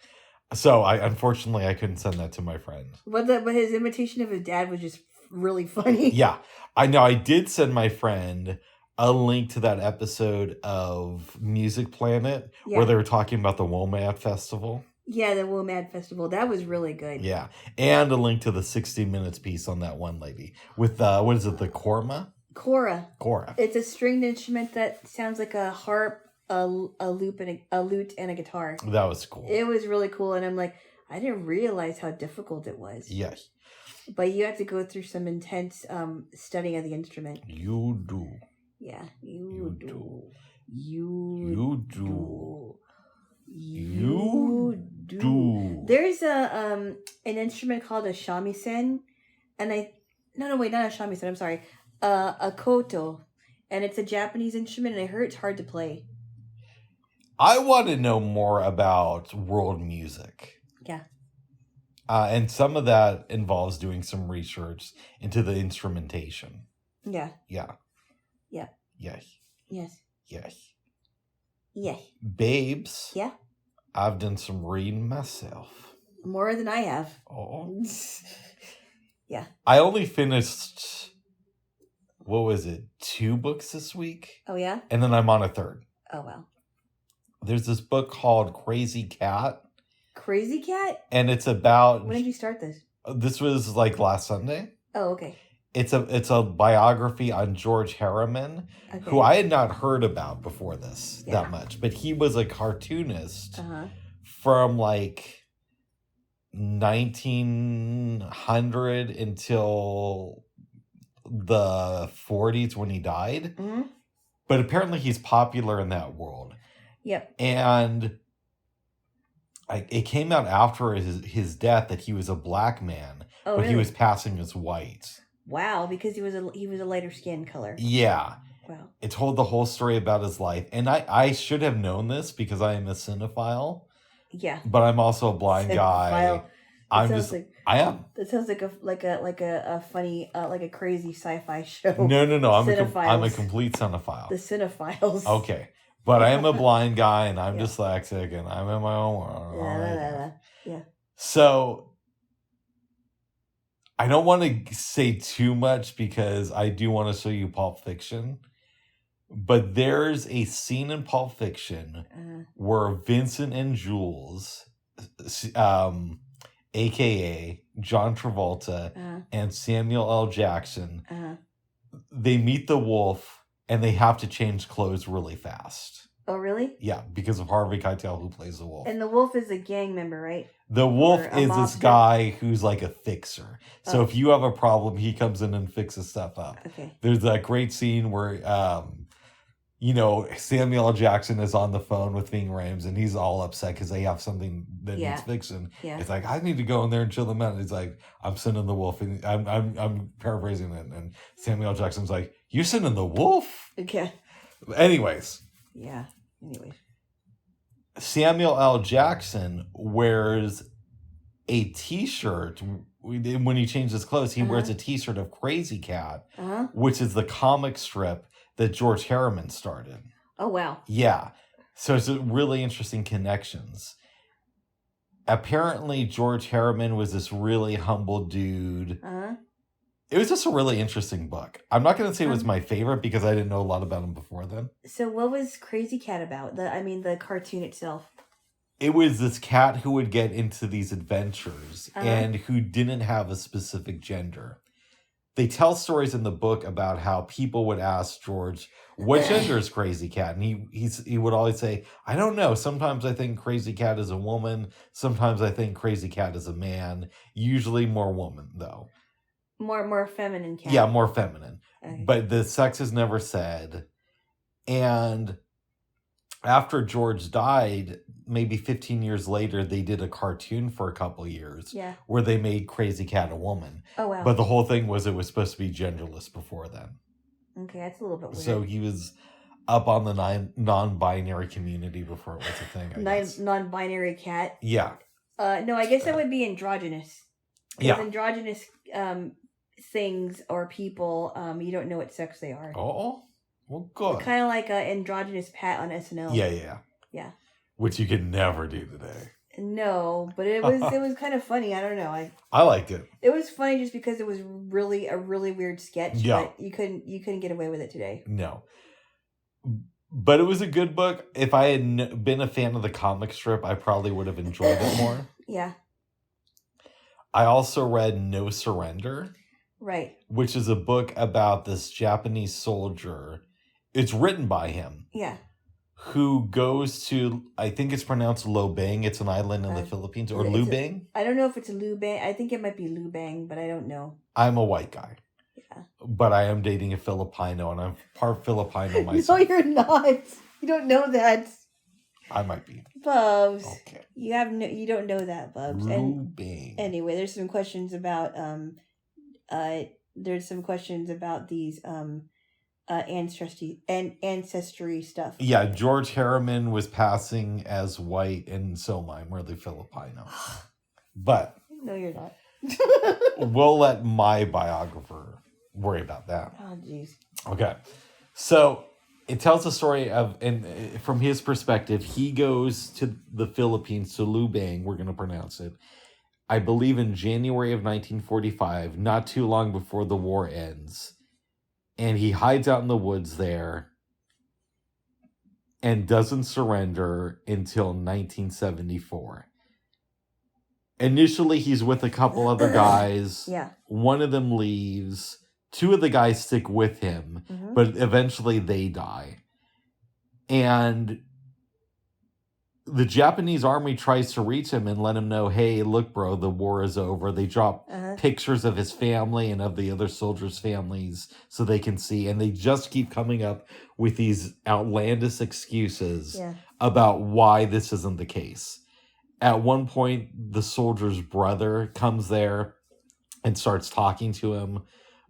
So unfortunately I couldn't send that to my friend. But his imitation of his dad was just really funny. Yeah. I know. I did send my friend a link to that episode of Music Planet where they were talking about the WOMAD Festival. Yeah, the WOMAD Festival. That was really good. Yeah. And a link to the 60 Minutes piece on that one lady. With, what is it, the korma? Kora. Kora. It's a stringed instrument that sounds like a harp, a lute, and a guitar. That was cool. It was really cool, and I'm like, I didn't realize how difficult it was. Yeah. But you have to go through some intense studying of the instrument. You do. Yeah, You you do. do. You You do. do. You do. There's an instrument called a shamisen, and not a shamisen. I'm sorry, a koto, and it's a Japanese instrument, and I heard it's hard to play. I want to know more about world music. Yeah. And some of that involves doing some research into the instrumentation. Yeah. Yeah. Yeah. Yes. Yes. Yes. Yes. Babes. Yeah. I've done some reading myself. More than I have. Oh. Yeah. I only finished, what was it, 2 books this week? Oh, yeah? And then I'm on a 3rd. Oh, wow. There's this book called Crazy Cat. Crazy Cat? And it's about... When did you start this? This was like last Sunday. Oh, okay. It's a biography on George Harriman, Okay. who I had not heard about before this Yeah. that much. But he was a cartoonist Uh-huh. from like 1900 until the 40s when he died. Mm-hmm. But apparently he's popular in that world. Yep. And it came out after his death that he was a black man, Oh, but really? he was passing as white. Wow, because he was a lighter skin color. Yeah. Wow. It told the whole story about his life. And I should have known this because I am a cinephile, Yeah. but I'm also a blind guy. I am. That sounds like a funny like a crazy sci-fi show. No. I'm a Cinephiles. complete cinephile. The Cinephiles. Okay. But I am a blind guy and I'm dyslexic and I'm in my own world. Yeah. So I don't want to say too much because I do want to show you Pulp Fiction. But there's a scene in Pulp Fiction where Vincent and Jules, a.k.a. John Travolta and Samuel L. Jackson, they meet the wolf and they have to change clothes really fast. Oh, really? Yeah, because of Harvey Keitel, who plays the wolf. And the wolf is a gang member, right? The wolf is this mobster? guy who's like a fixer. So if you have a problem, he comes in and fixes stuff up. Okay. There's that great scene where, Samuel L. Jackson is on the phone with Ving Rhames and he's all upset because they have something that needs fixing. Yeah. It's like, I need to go in there and chill them out. And he's like, I'm sending the wolf. And I'm paraphrasing it. And Samuel L. Jackson's like, you sending the wolf? Okay. Anyways. Yeah. Anyways. Samuel L. Jackson wears a t-shirt. When he changes his clothes, he wears a t-shirt of Crazy Cat, which is the comic strip that George Harriman started. Oh, wow. Yeah. So it's a really interesting connections. Apparently, George Harriman was this really humble dude. It was just a really interesting book. I'm not going to say it was my favorite because I didn't know a lot about him before then. So what was Crazy Cat about? The cartoon itself. It was this cat who would get into these adventures and who didn't have a specific gender. They tell stories in the book about how people would ask George, what gender is Crazy Cat? And he would always say, I don't know. Sometimes I think Crazy Cat is a woman. Sometimes I think Crazy Cat is a man. Usually more woman, though. More feminine cat. Yeah, more feminine. Okay. But the sex is never said. And after George died, maybe 15 years later, they did a cartoon for a couple years where they made Crazy Cat a woman. Oh, wow. But the whole thing was it was supposed to be genderless before then. Okay, that's a little bit weird. So he was up on the non-binary community before it was a thing, I guess. Non-binary cat? Yeah. No, I guess that would be androgynous. Yeah. Androgynous things or people, you don't know what sex they are. Oh, well, good. Kind of like an androgynous Pat on SNL. Yeah. Which you could never do today. No, but it was kind of funny. I don't know. I liked it. It was funny just because it was really a really weird sketch. Yeah. But you couldn't get away with it today. No. But it was a good book. If I had been a fan of the comic strip, I probably would have enjoyed it more. Yeah. I also read No Surrender. Right. Which is a book about this Japanese soldier. It's written by him. Yeah. Who goes to, I think it's pronounced Lobang. It's an island in the Philippines. Or Lubang. I don't know if it's a Lubang. I think it might be Lubang, but I don't know. I'm a white guy. Yeah. But I am dating a Filipino, and I'm part Filipino myself. No, you're not. You don't know that. I might be. Bubs. Okay. You don't know that, Bubs. Lubang. Anyway, there's some questions about these ancestry stuff. Yeah, George Harriman was passing as white, and so am I. I'm really Filipino. But no, you're not. We'll let my biographer worry about that. Oh, jeez. Okay. So it tells the story of, and from his perspective, he goes to the Philippines, to Lubang, we're going to pronounce it, I believe in January of 1945, not too long before the war ends. And he hides out in the woods there and doesn't surrender until 1974. Initially, he's with a couple other guys. Yeah. One of them leaves. Two of the guys stick with him, but eventually they die. And the Japanese army tries to reach him and let him know, hey, look, bro, the war is over. They drop pictures of his family and of the other soldiers' families so they can see. And they just keep coming up with these outlandish excuses about why this isn't the case. At one point, the soldier's brother comes there and starts talking to him,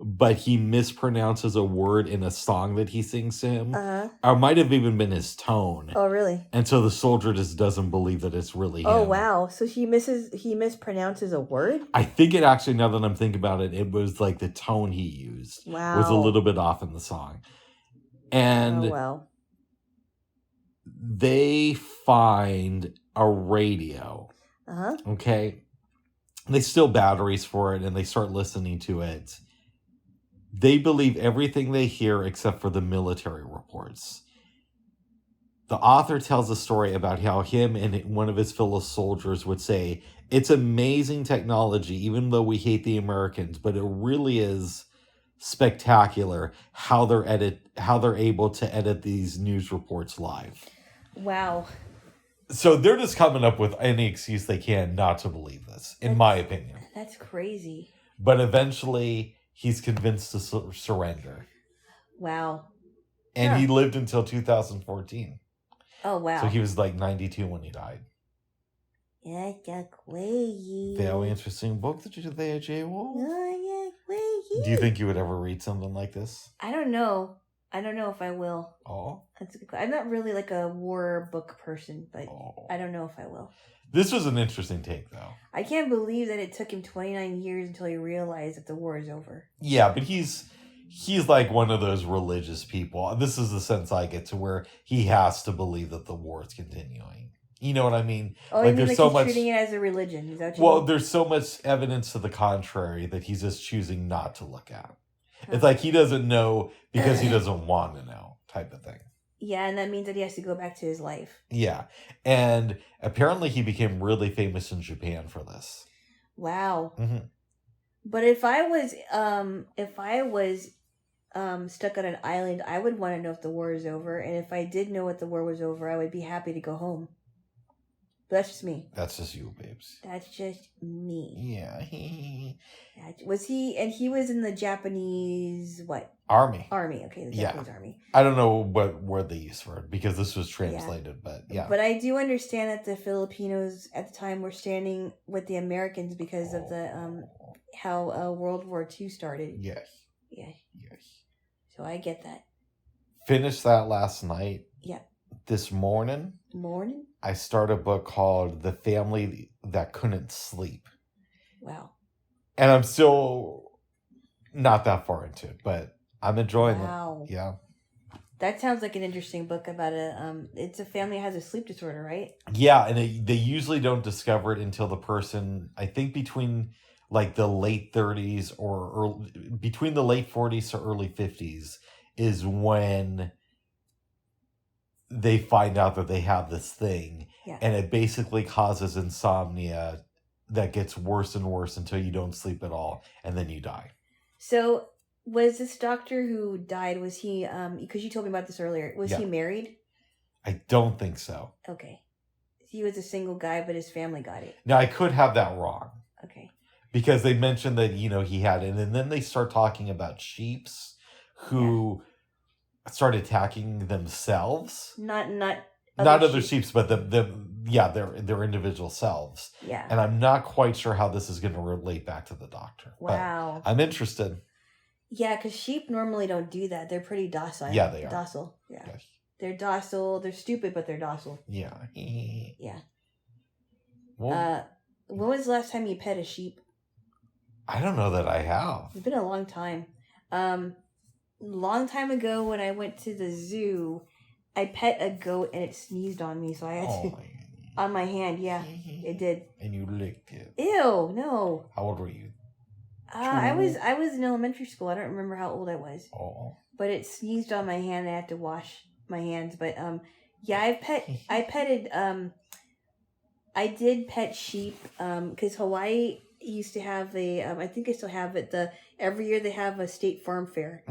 but he mispronounces a word in a song that he sings to him. Or it might have even been his tone. Oh, really? And so the soldier just doesn't believe that it's really him. Oh, wow. So he mispronounces a word? I think it actually, now that I'm thinking about it, it was like the tone he used was a little bit off in the song. And they find a radio. Okay. They steal batteries for it and they start listening to it. They believe everything they hear except for the military reports. The author tells a story about how him and one of his fellow soldiers would say, it's amazing technology, even though we hate the Americans, but it really is spectacular how they're able to edit these news reports live. Wow. So they're just coming up with any excuse they can not to believe this, in my opinion. That's crazy. But eventually, he's convinced to surrender. Wow. And he lived until 2014. Oh, wow. So he was like 92 when he died. That's crazy. Very interesting book that you did there, Jaylo. Crazy. Do you think you would ever read something like this? I don't know. I don't know if I will. Oh. That's a good question. I'm not really like a war book person, but I don't know if I will. This was an interesting take, though. I can't believe that it took him 29 years until he realized that the war is over. Yeah, but he's like one of those religious people. This is the sense I get, to where he has to believe that the war is continuing. You know what I mean? Oh, like, there's so much treating it as a religion. Is that what you mean? There's so much evidence to the contrary that he's just choosing not to look at. It's like he doesn't know because he doesn't want to know, type of thing. Yeah, and that means that he has to go back to his life. Yeah. And apparently he became really famous in Japan for this. Wow. Mm-hmm. But if I was stuck on an island, I would want to know if the war is over. And if I did know what the war was over, I would be happy to go home. But that's just me. That's just you, babes. That's just me. Yeah. He was in the Japanese, what? Army. Okay, the Japanese Army. I don't know what word they used for it because this was translated, but yeah. But I do understand that the Filipinos at the time were standing with the Americans because of the how World War II started. Yes. Yeah. Yes. So I get that. Finished that last night. Yeah. This morning. I started a book called The Family That Couldn't Sleep. Wow. And I'm still not that far into it, but I'm enjoying it. Yeah. That sounds like an interesting book about it's a family that has a sleep disorder, right? Yeah, and they usually don't discover it until the person, I think between like the late 30s or between the late 40s to early 50s is when they find out that they have this thing, Yeah. and it basically causes insomnia that gets worse and worse until you don't sleep at all, and then you die. So, was this doctor who died, was he, because you told me about this earlier, was he married? I don't think so. Okay. He was a single guy, but his family got it. Now, I could have that wrong. Okay. Because they mentioned that, he had it, and then they start talking about sheeps who start attacking themselves. Not other sheeps, but their individual selves. Yeah. And I'm not quite sure how this is going to relate back to the doctor. Wow. But I'm interested. Yeah, because sheep normally don't do that. They're pretty docile. Yeah, they are. Docile. Yeah. Yes. They're docile. They're stupid, but they're docile. Yeah. Yeah. Well, when was the last time you pet a sheep? I don't know that I have. It's been a long time. Long time ago when I went to the zoo, I pet a goat and it sneezed on me, so I had to... On my hand, yeah. It did. And you licked it. Ew, no. How old were you? I was in elementary school. I don't remember how old I was. Oh. But it sneezed on my hand. I had to wash my hands. But yeah, I did pet sheep because Hawaii used to have I think I still have it. Every year they have a state farm fair,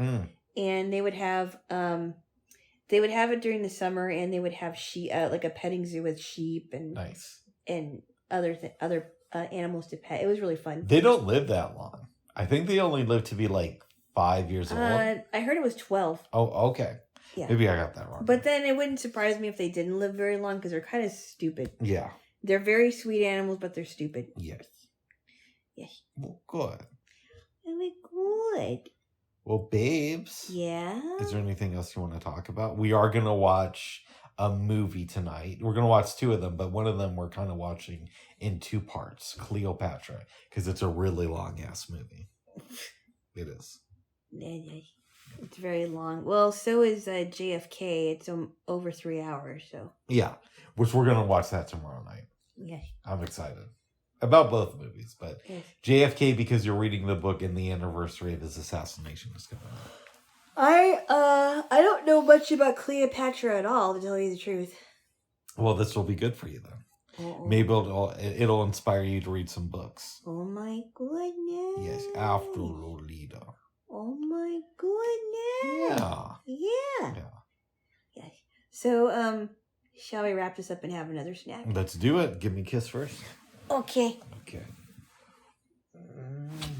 and they would have it during the summer, and they would have sheep, like a petting zoo with sheep and and other animals to pet. It was really fun. They don't live that long. I think they only live to be like 5 years old. I heard it was 12. Oh, okay. Yeah. Maybe I got that wrong. But then it wouldn't surprise me if they didn't live very long because they're kind of stupid. Yeah. They're very sweet animals, but they're stupid. Yes. Yes. Well, good. Very good. Well, babes. Yeah? Is there anything else you want to talk about? We are going to watch a movie tonight. We're going to watch 2 of them, but one of them we're kind of watching in 2 parts, Cleopatra, because it's a really long-ass movie. It is. It's very long. Well, so is JFK. It's over 3 hours, so. Yeah, which we're going to watch that tomorrow night. Yes. I'm excited about both movies, but yes. JFK because you're reading the book and the anniversary of his assassination is coming up. I don't know much about Cleopatra at all, to tell you the truth. Well, this will be good for you then. Uh-oh. Maybe it'll inspire you to read some books. Oh my goodness. Yes, after Lolita. Oh my goodness. Yeah. Yes. So, shall we wrap this up and have another snack? Let's do it. Give me a kiss first. Okay. Okay.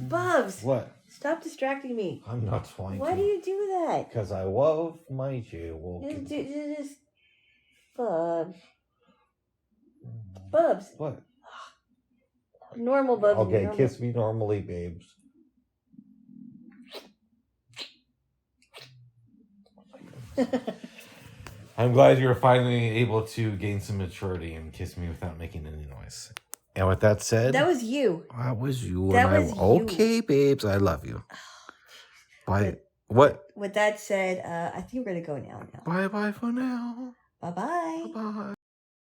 Bubs. What? Stop distracting me. I'm not trying to. Why do you do that? Because I love my Jaylo. Just Bubs. Bubs. What? Normal Bubs. Okay, normal. kiss me normally, babes. I'm glad you're finally able to gain some maturity and kiss me without making any noise. And with that said... That was you. That was you. That was you. Okay, babes. I love you. Bye. What? With that said, I think we're going to go now. Bye-bye for now. Bye-bye. Bye-bye.